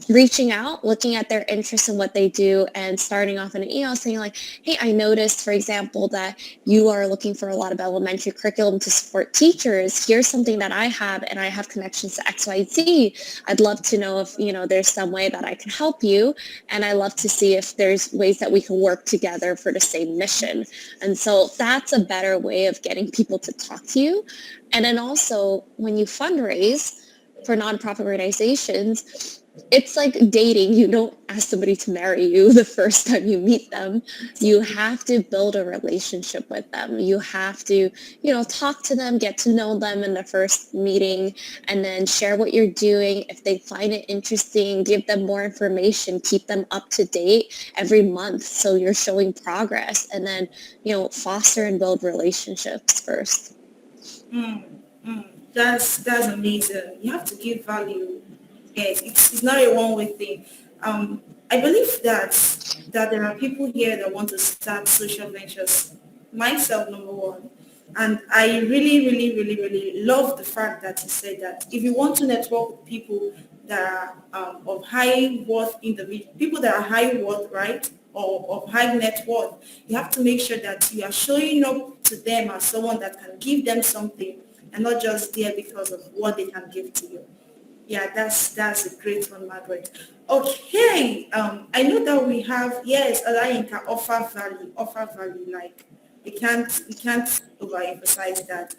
reaching out, looking at their interests and what they do, and starting off in an email saying hey, I noticed, for example, that you are looking for a lot of elementary curriculum to support teachers. Here's something that I have, and I have connections to XYZ. I'd love to know if, there's some way that I can help you. And I love to see if there's ways that we can work together for the same mission. And so that's a better way of getting people to talk to you. And then also when you fundraise for nonprofit organizations, it's like dating. You don't ask somebody to marry you the first time you meet them. You have to build a relationship with them. You have to, talk to them, get to know them in the first meeting, and then share what you're doing. If they find it interesting, give them more information, keep them up to date every month so you're showing progress, and then, foster and build relationships first. That's amazing. You have to give value. Yes, it's not a one-way thing. I believe that there are people here that want to start social ventures. Myself, number one. And I really, really, really, really love the fact that you said that if you want to network with people that are of high worth individuals, people that are high worth, right, or of high net worth, you have to make sure that you are showing up to them as someone that can give them something, and not just there because of what they can give to you. Yeah, that's a great one, Margaret. Okay, I know that we have, yes, Alayinka, offer value, we can't overemphasize that.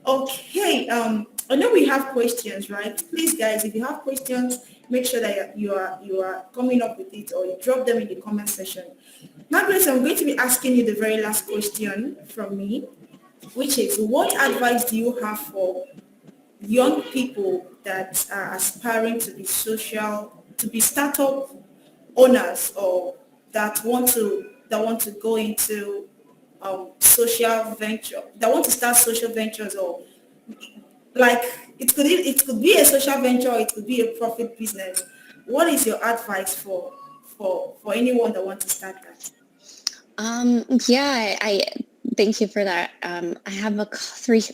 Okay, I know we have questions, right? Please, guys, if you have questions, make sure that you are coming up with it, or you drop them in the comment section. Margaret, I'm going to be asking you the very last question from me, which is, what advice do you have for young people that are aspiring to be startup owners, or that want to go into social venture, that want to start social ventures, or it could be a social venture, or it could be a profit business. What is your advice for anyone that wants to start that? Yeah, I thank you for that. I have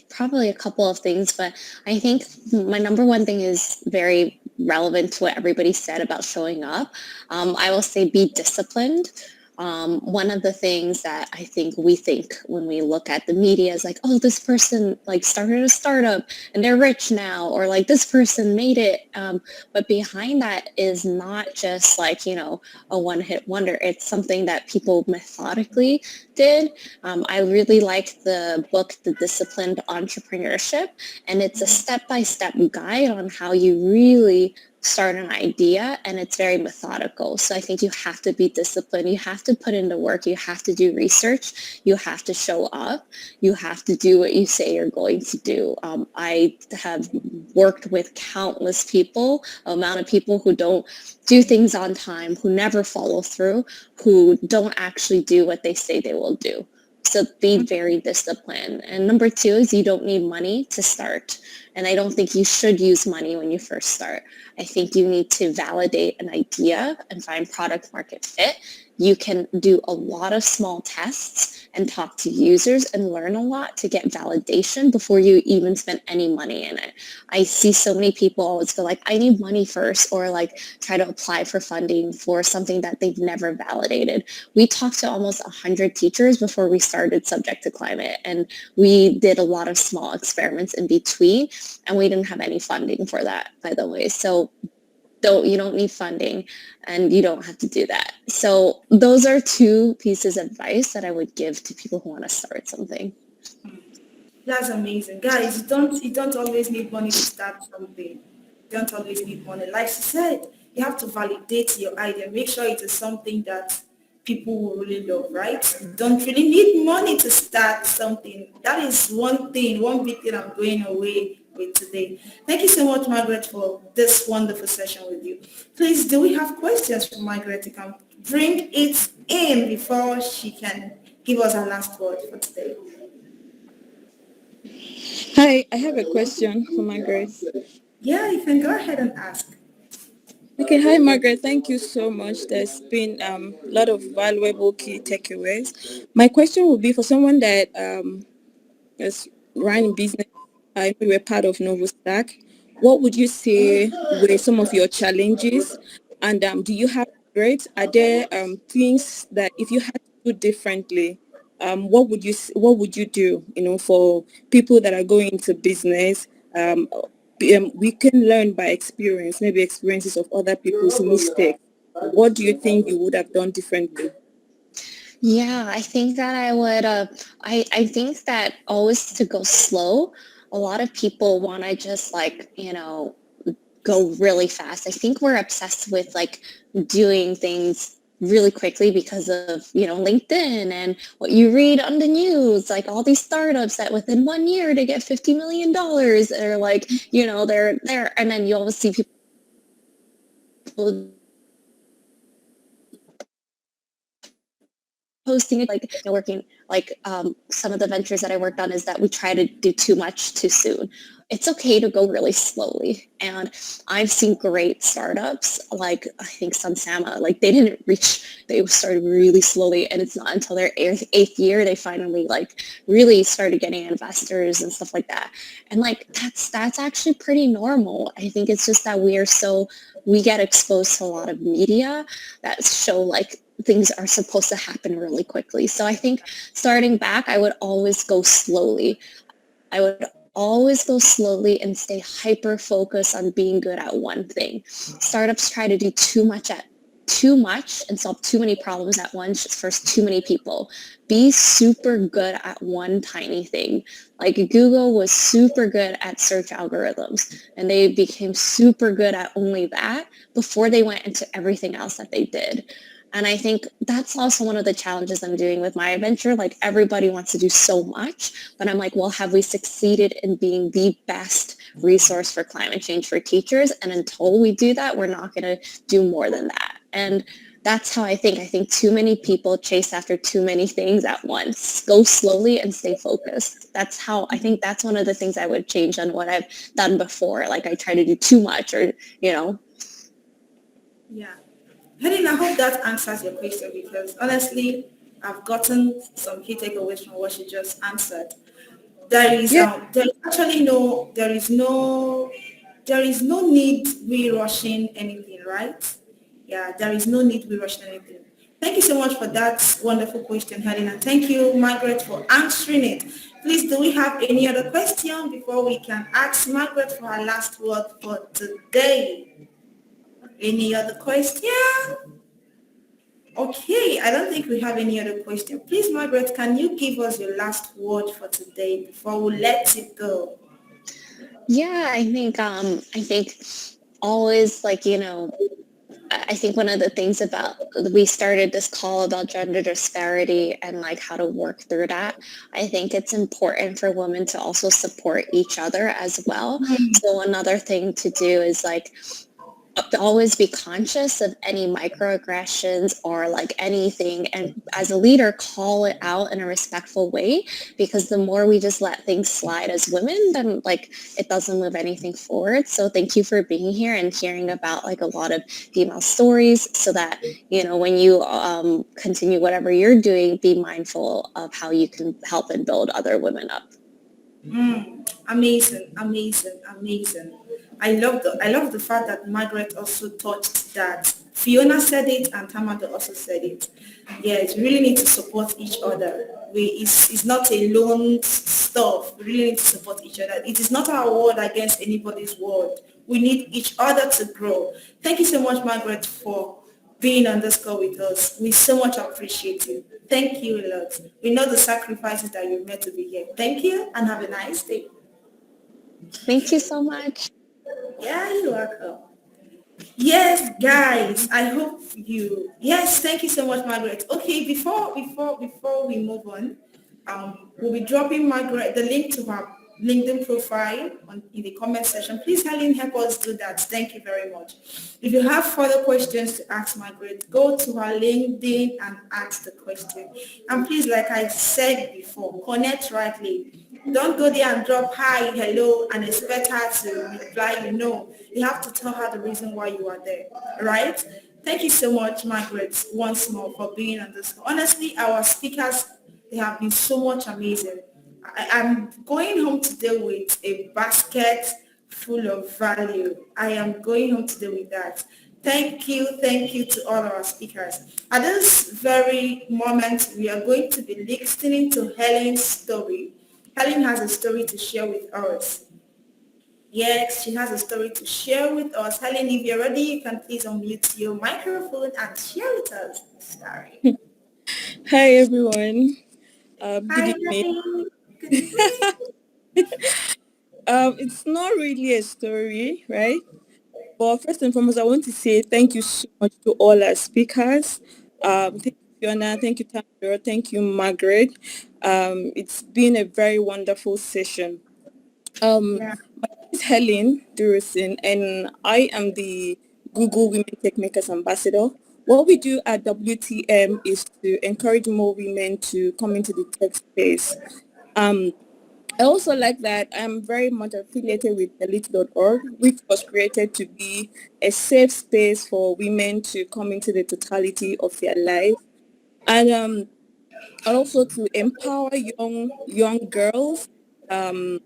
probably a couple of things, but I think my number one thing is very relevant to what everybody said about showing up. I will say be disciplined. One of the things that we think when we look at the media is like, oh, this person like started a startup and they're rich now, or like this person made it. But behind that is not just like, a one-hit wonder. It's something that people methodically did. I really like the book, The Disciplined Entrepreneurship, and it's a step-by-step guide on how you really start an idea, and it's very methodical. So I think you have to be disciplined. You have to put in the work. You have to do research. You have to show up. You have to do what you say you're going to do. I have worked with countless people, amount of people who don't do things on time, who never follow through, who don't actually do what they say they will do. So be very disciplined. And number two is you don't need money to start. And I don't think you should use money when you first start. I think you need to validate an idea and find product market fit. You can do a lot of small tests and talk to users and learn a lot to get validation before you even spend any money in it. I see so many people always go like, I need money first, or like try to apply for funding for something that they've never validated. We talked to almost 100 teachers before we started Subject to Climate, and we did a lot of small experiments in between, and we didn't have any funding for that, by the way. So you don't need funding, and you don't have to do that. So those are two pieces of advice that I would give to people who want to start something. That's amazing. Guys, you don't always need money to start something. You don't always need money. Like she said, you have to validate your idea. Make sure it is something that people will really love, right? You don't really need money to start something. That is one big thing I'm going away with today. Thank you so much, Margaret, for this wonderful session with you. Please, do we have questions for Margaret? You can bring it in before she can give us her last word for today. Hi, I have a question for Margaret. Yeah, you can go ahead and ask. Okay, hi Margaret. Thank you so much. There's been a lot of valuable key takeaways. My question would be for someone that is running business. I know you were part of Novostack. What would you say were some of your challenges? And do you have regrets? Are there things that if you had to do differently, what would you do? For people that are going into business, we can learn by experience, maybe experiences of other people's mistakes. What do you think you would have done differently? Yeah, I think that I would, I think that always to go slow. A lot of people want to just like, go really fast. I think we're obsessed with like doing things really quickly because of, LinkedIn and what you read on the news, like all these startups that within 1 year they get $50 million, or like, they're there. And then you always see people posting it, like working, like some of the ventures that I worked on is that we try to do too much too soon. It's okay to go really slowly. And I've seen great startups, like I think Sunsama, like they started really slowly, and it's not until their eighth year they finally like really started getting investors and stuff like that. And like that's actually pretty normal. I think it's just that we get exposed to a lot of media that show like things are supposed to happen really quickly. So I think starting back, I would always go slowly. I would always go slowly and stay hyper focused on being good at one thing. Startups try to do too much and solve too many problems at once for too many people. Be super good at one tiny thing. Like Google was super good at search algorithms, and they became super good at only that before they went into everything else that they did. And I think that's also one of the challenges I'm doing with my venture. Like everybody wants to do so much, but I'm like, well, have we succeeded in being the best resource for climate change for teachers? And until we do that, we're not going to do more than that. And that's how I think. I think too many people chase after too many things at once. Go slowly and stay focused. I think that's one of the things I would change on what I've done before. Like I try to do too much or. Yeah. Helen, I hope that answers your question, because honestly, I've gotten some key takeaways from what she just answered. There is no need we rushing anything, right? Yeah, there is no need we rushing anything. Thank you so much for that wonderful question, Helena. Thank you, Margaret, for answering it. Please, do we have any other question before we can ask Margaret for her last word for today? Any other question? Okay, I don't think we have any other question. Please, Margaret, can you give us your last word for today before we let it go? Yeah, I think always like, I think one of the things about we started this call about gender disparity and like how to work through that. I think it's important for women to also support each other as well. So another thing to do is like to always be conscious of any microaggressions or like anything, and as a leader call it out in a respectful way, because the more we just let things slide as women, then like it doesn't move anything forward. So thank you for being here and hearing about like a lot of female stories, so that when you continue whatever you're doing, be mindful of how you can help and build other women up. Amazing, amazing, amazing. I love the fact that Margaret also touched that. Fiona said it and Tamado also said it. Yes, we really need to support each other. It's not a lone stuff. We really need to support each other. It is not our world against anybody's world. We need each other to grow. Thank you so much, Margaret, for being on this call with us. We so much appreciate you. Thank you a lot. We know the sacrifices that you made to be here. Thank you and have a nice day. Thank you so much. Yeah, you're welcome. Yes, guys, I hope yes, thank you so much, Margaret. Okay, before we move on, we'll be dropping Margaret the link to her LinkedIn profile in the comment section. Please, Helen, help us do that. Thank you very much. If you have further questions to ask Margaret, go to her LinkedIn and ask the question. And please, like I said before, connect rightly. Don't go there and drop hi, hello, and expect her to reply. You have to tell her the reason why you are there, right? Thank you so much, Margaret, once more for being on this. Honestly, our speakers, they have been so much amazing. I'm going home today with a basket full of value. I am going home today with that. Thank you to all our speakers. At this very moment, we are going to be listening to Helen's story. Helen has a story to share with us. Yes, she has a story to share with us. Helen, if you're ready, you can please unmute your microphone and share with us the story. Hi everyone. Good Hi, evening. Helen. Good evening. It's not really a story, right? But first and foremost, I want to say thank you so much to all our speakers. Thank you, Fiona. Thank you, Tamara. Thank you, Margaret. It's been a very wonderful session. Um, Yeah. It's Helen Durusin, and I am the Google Women Tech Makers Ambassador. What we do at WTM is to encourage more women to come into the tech space. Um, I also like that I'm very much affiliated with elite.org, which was created to be a safe space for women to come into the totality of their life, and also to empower young girls, um,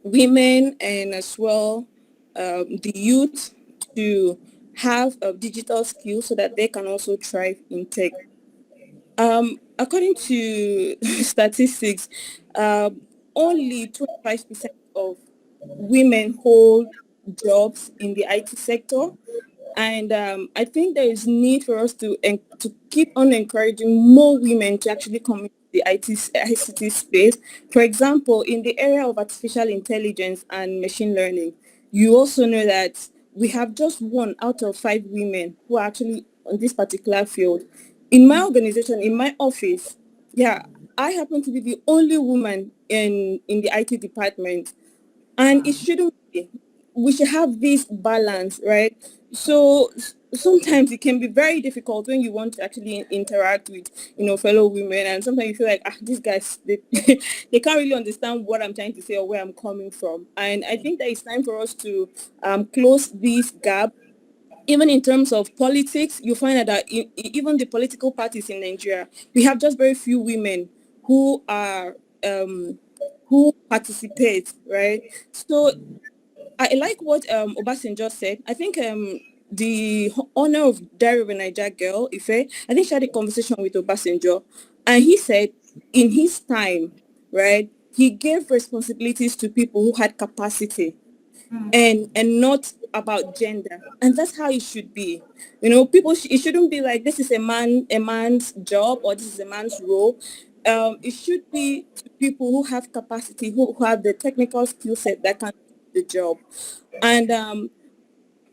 women, and as well the youth to have digital skills so that they can also thrive in tech. According to statistics, uh, only 25% of women hold jobs in the IT sector, and I think there is need for us to keep on encouraging more women to actually come into the ICT space. For example, in the area of artificial intelligence and machine learning, you also know that we have just 1 out of 5 women who are actually on this particular field. In my organization, in my office, yeah, I happen to be the only woman in the IT department, and it shouldn't be. We should have this balance, right? So sometimes it can be very difficult when you want to actually interact with fellow women, and sometimes you feel like these guys, they can't really understand what I'm trying to say or where I'm coming from. And I think that it's time for us to close this gap. Even in terms of politics, you find out that even the political parties in Nigeria, we have just very few women who are who participate, right? So I like what Obasanjo said. I think the honor of Diary of a Niger Girl, Ife, I think she had a conversation with Obasanjo, and he said in his time, right, he gave responsibilities to people who had capacity and not about gender, and that's how it should be. People it shouldn't be like this is a man's job or this is a man's role. It should be to people who have capacity, who have the technical skill set that can do the job. And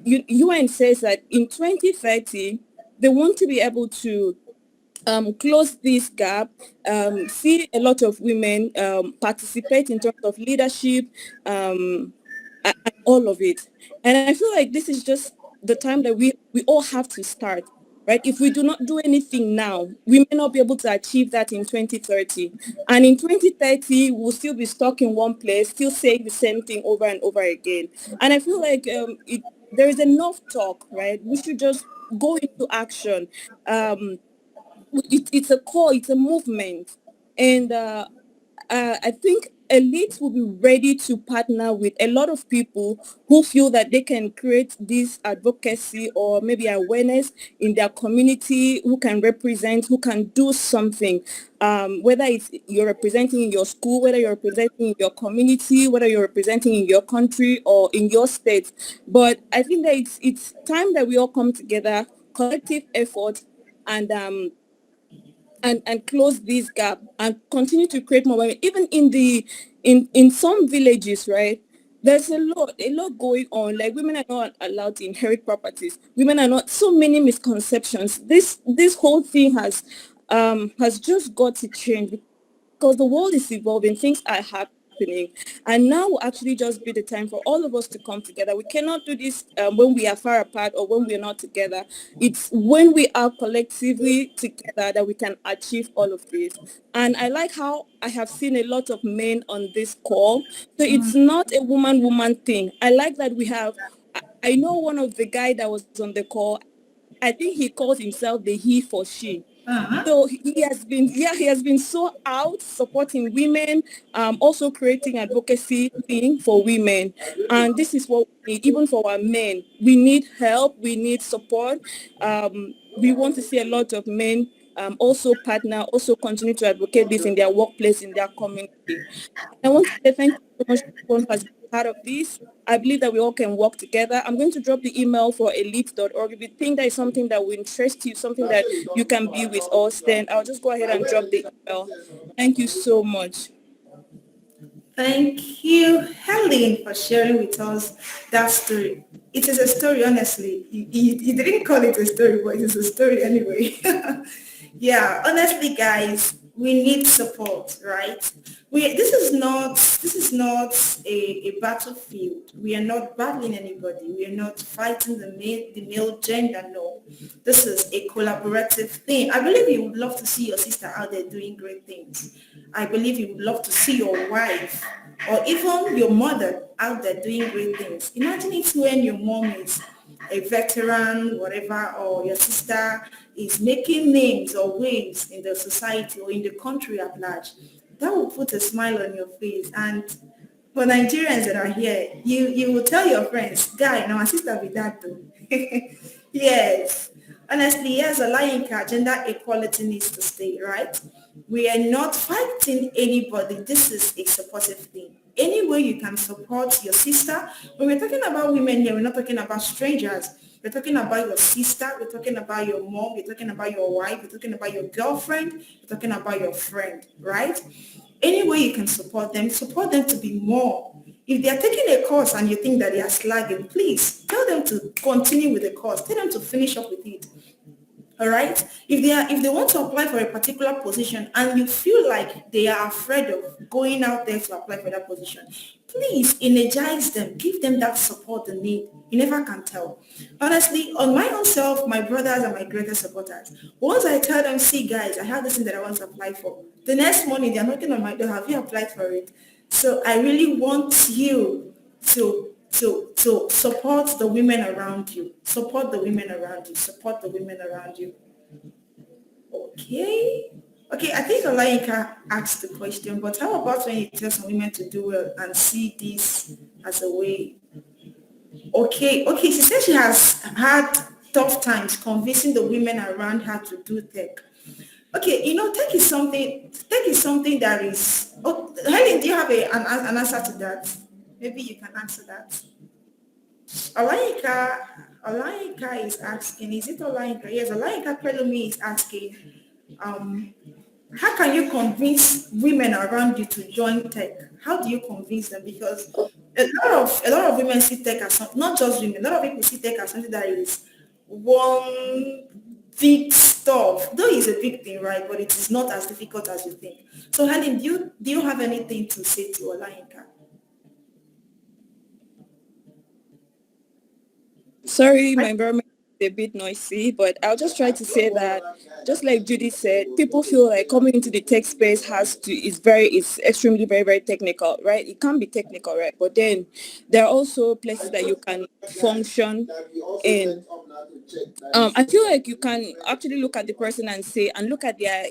UN says that in 2030 they want to be able to close this gap, see a lot of women participate in terms of leadership, and all of it. And I feel like this is just the time that we all have to start, right? If we do not do anything now, we may not be able to achieve that in 2030. And in 2030, we'll still be stuck in one place, still saying the same thing over and over again. And I feel like there is enough talk, right? We should just go into action. It's a call, it's a movement. And I think elites will be ready to partner with a lot of people who feel that they can create this advocacy or maybe awareness in their community, who can represent, who can do something, whether it's you're representing in your school, whether you're representing in your community, whether you're representing in your country or in your state. But I think that it's time that we all come together, collective effort, and close this gap and continue to create more women. Even in some villages, right? There's a lot going on. Like women are not allowed to inherit properties. Women are not, so many misconceptions. This whole thing has just got to change because the world is evolving, things are happening, and now will actually just be the time for all of us to come together. We cannot do this when we are far apart or when we are not together. It's when we are collectively together that we can achieve all of this. And I like how I have seen a lot of men on this call. So it's not a woman thing. I like that we have, I know one of the guy that was on the call, I think he calls himself the he for she. So he has been so out supporting women, also creating advocacy thing for women. And this is what we need, even for our men. We need help, we need support. We want to see a lot of men also partner, also continue to advocate this in their workplace, in their community. I want to say thank you so much to everyone who has been part of this. I believe that we all can work together. I'm going to drop the email for elite.org. If you think that is something that will interest you, something that you can be with us, then I'll just go ahead and drop the email. Thank you so much. Thank you, Helen, for sharing with us that story. It is a story, honestly. You didn't call it a story, but it is a story anyway. Yeah, honestly, guys, we need support, right? This is not a battlefield. We are not battling anybody. We are not fighting the male gender. No, this is a collaborative thing. I believe you would love to see your sister out there doing great things. I believe you would love to see your wife or even your mother out there doing great things. Imagine it when your mom is a veteran, whatever, or your sister is making names or waves in the society or in the country at large. That will put a smile on your face. And for Nigerians that are here, you will tell your friends, guy, now my sister be that too. Yes. Honestly, yes, Olayinka, gender equality needs to stay, right? We are not fighting anybody. This is a supportive thing. Any way you can support your sister. When we're talking about women here, we're not talking about strangers. We're talking about your sister. We're talking about your mom. We're talking about your wife. We're talking about your girlfriend. We're talking about your friend, right? Any way you can support them to be more. If they are taking a course and you think that they are slagging, please tell them to continue with the course. Tell them to finish up with it. All right. If they want to apply for a particular position and you feel like they are afraid of going out there to apply for that position, please energize them. Give them that support they need. You never can tell. Honestly, on my own self, my brothers are my greatest supporters. Once I tell them, see guys, I have this thing that I want to apply for. The next morning they're knocking on my door. Have you applied for it? So I really want you to support the women around you. Support the women around you. Support the women around you. Okay. Okay, I think Olayinka asked the question, but how about when you tell some women to do well and see this as a way Okay. She said she has had tough times convincing the women around her to do tech. Okay, tech is something that is, oh, Helen, do you have an answer to that? Maybe you can answer that. Olaika is asking, is it Olaika? Yes, Olaika Pelumi is asking, um, how can you convince women around you to join tech? How do you convince them? Because a lot of women see tech as not just women, a lot of people see tech as something that is one big stuff. Though it's a big thing, right? But it is not as difficult as you think. So Helen, do you have anything to say to Olaika? Sorry, my environment is a bit noisy, but I'll just try to say that, just like Judy said, people feel like coming into the tech space is extremely very, very technical, right? It can be technical, right? But then there are also places that you can function in. I feel like you can actually look at the person and look at their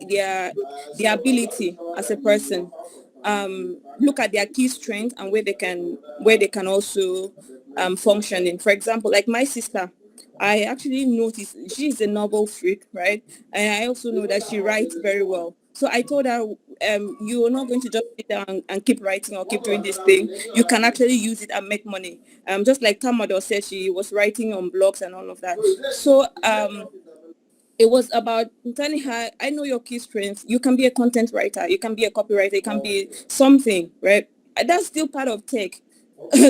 their ability as a person. Look at their key strengths and where they can also function in. For example, like my sister, I actually noticed she's a novel freak, right? And I also know that she writes very well. So I told her, you're not going to just sit down and keep writing or keep doing this thing. You can actually use it and make money. Just like Tamado said, she was writing on blogs and all of that. So it was about telling her, I know your key strengths. You can be a content writer. You can be a copywriter. You can be something, right? And that's still part of tech.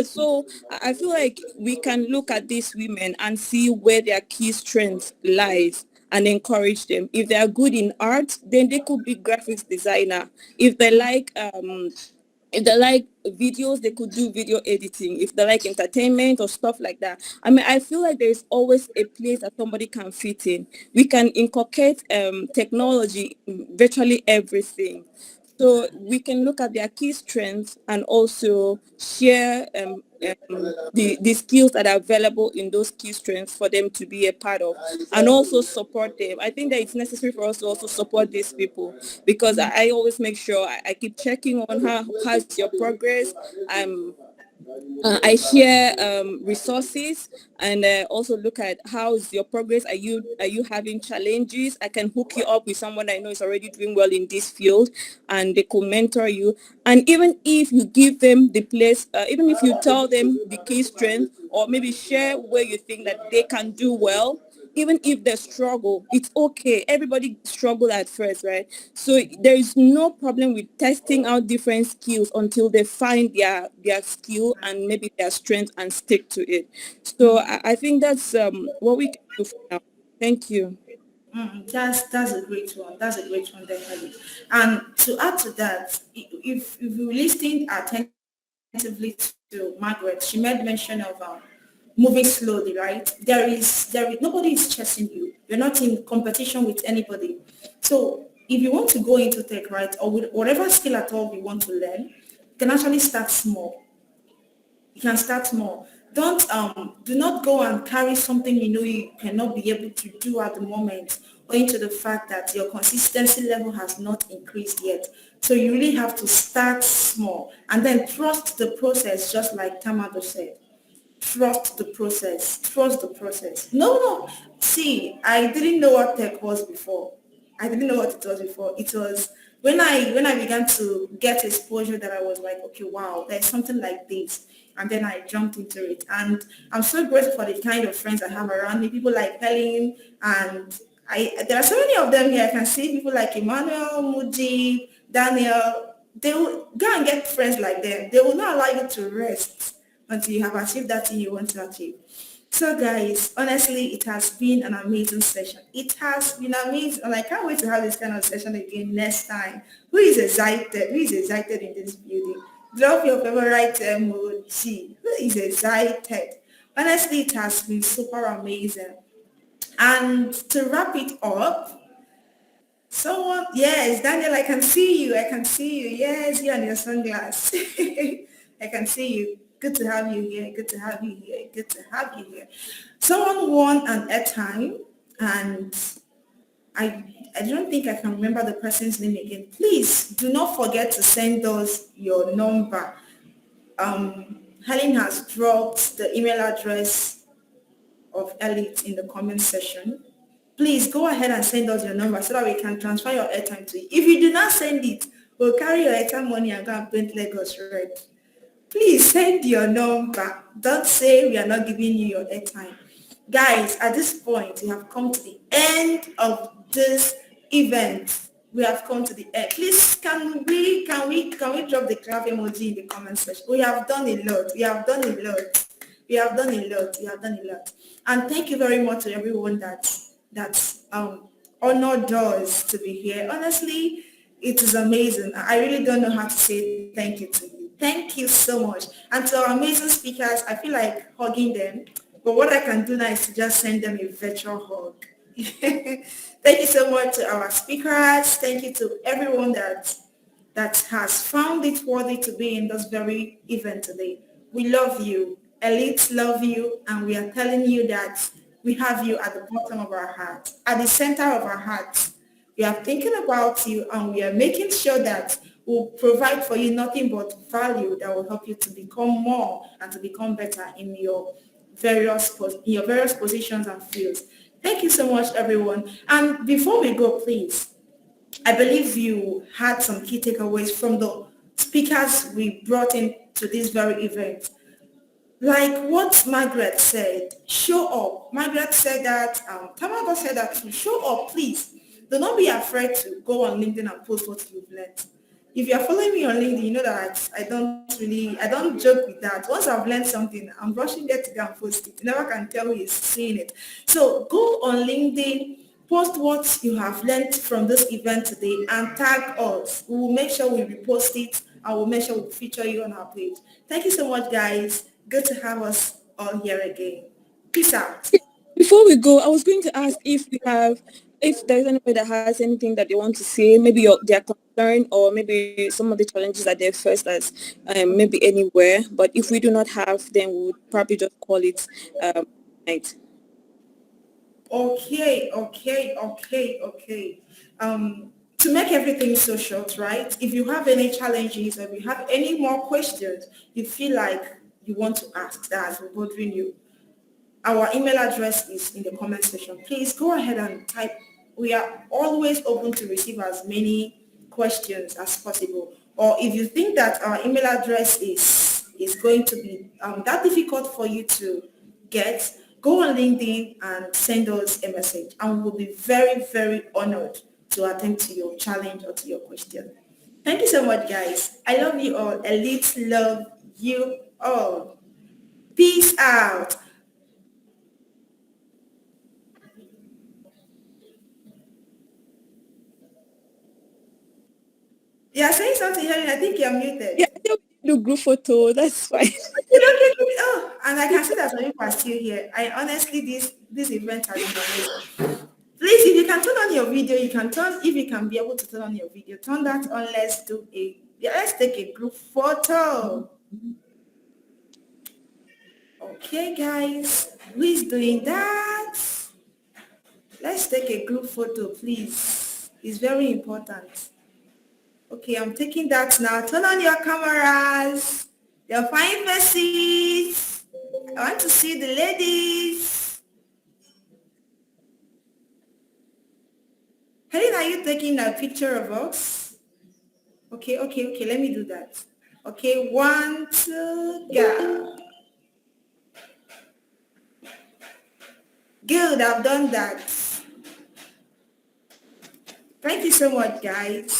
So I feel like we can look at these women and see where their key strength lies and encourage them. If they are good in art, then they could be graphics designer. If they like videos, they could do video editing. If they like entertainment or stuff like that, I mean, I feel like there is always a place that somebody can fit in. We can inculcate technology in virtually everything. So we can look at their key strengths and also share the skills that are available in those key strengths for them to be a part of, and also support them. I think that it's necessary for us to also support these people, because I always make sure I keep checking on how's your progress. I share resources, and also look at how's your progress. Are you having challenges? I can hook you up with someone I know is already doing well in this field, and they could mentor you. And even if you give them the place, even if you tell them the key strength, or maybe share where you think that they can do well, even if they struggle, it's okay. Everybody struggle at first, right? So there is no problem with testing out different skills until they find their skill and maybe their strength and stick to it. So I think that's what we can do for now. Thank you. That's a great one. That's a great one there, Helen. And to add to that, if you listened attentively to Margaret, she made mention of moving slowly, right? There is nobody is chasing you. You're not in competition with anybody. So if you want to go into tech, right, or with whatever skill at all you want to learn, you can actually start small. You can start small. Do not go and carry something you know you cannot be able to do at the moment, owing to the fact that your consistency level has not increased yet. So you really have to start small and then trust the process, just like Tamado said. Trust the process. Trust the process. No. See, I didn't know what tech was before. I didn't know what it was before. It was when I began to get exposure that I was like, okay, wow, there's something like this. And then I jumped into it. And I'm so grateful for the kind of friends I have around me, people like Helen, and there are so many of them here. I can see people like Emmanuel, Muji, Daniel. They will go and get friends like them. They will not allow you to rest until you have achieved that thing you want to achieve. So guys, honestly, it has been an amazing session. It has been amazing, and I can't wait to have this kind of session again next time. Who is excited? Who is excited in this building? Drop your favorite emoji. Who is excited? Honestly, it has been super amazing. And to wrap it up, someone, yes, Daniel, I can see you. I can see you. Yes, you and your sunglasses. I can see you. Good to have you here. Good to have you here. Good to have you here. Someone won an airtime, and I I don't think I can remember the person's name again. Please do not forget to send us your number. Helen has dropped the email address of Elite in the comment section. Please go ahead and send us your number so that we can transfer your airtime to you. If you do not send it, we'll carry your airtime money and go and paint Lagos red. Please send your number. Don't say we are not giving you your airtime. Guys, at this point, we have come to the end of this event. We have come to the end. Please, can we drop the clap emoji in the comment section? We have done a lot. We have done a lot. We have done a lot. We have done a lot. And thank you very much to everyone that honored us to be here. Honestly, it is amazing. I really don't know how to say thank you to you. Thank you so much. And to our amazing speakers, I feel like hugging them. But what I can do now is to just send them a virtual hug. Thank you so much to our speakers. Thank you to everyone that has found it worthy to be in this very event today. We love you. Elites love you. And we are telling you that we have you at the bottom of our heart, at the center of our hearts. We are thinking about you and we are making sure that we'll provide for you nothing but value that will help you to become more and to become better in your various positions and fields. Thank you so much, everyone. And before we go, please, I believe you had some key takeaways from the speakers we brought in to this very event. Like what Margaret said, show up. Margaret said that, Tamago said that to show up, please. Do not be afraid to go on LinkedIn and post what you've learned. If you're following me on LinkedIn, you know that I don't joke with that. Once I've learned something, I'm rushing there to go and post it. You never can tell who is seeing it. So go on LinkedIn, post what you have learned from this event today and tag us. We will make sure we repost it and we'll make sure we feature you on our page. Thank you so much, guys. Good to have us all here again. Peace out. Before we go, I was going to ask if there's anybody that has anything that they want to say, maybe their concern or maybe some of the challenges that they faced as maybe anywhere. But if we do not have, then we would probably just call it night. Okay. To make everything so short, right? If you have any challenges or if you have any more questions you feel like you want to ask that has been bothering you, our email address is in the comment section. Please go ahead and type. We are always open to receive as many questions as possible. Or if you think that our email address is going to be that difficult for you to get, go on LinkedIn and send us a message. And we'll be very, very honored to attend to your challenge or to your question. Thank you so much, guys. I love you all. Elite love you all. Peace out. Yeah, saying something, Helen. I think you're muted. Yeah, I think we do group photo. That's fine. Okay. Oh, and I can see that some people are still here. I honestly, this event has been amazing. Please, if you can turn on your video, if you can be able to turn on your video, turn that on. Let's take a group photo. Okay, guys, who is doing that? Let's take a group photo, please. It's very important. Okay, I'm taking that now. Turn on your cameras. Your fine faces. I want to see the ladies. Helen, are you taking a picture of us? Okay. Let me do that. Okay, 1, 2, go. Good, I've done that. Thank you so much, guys.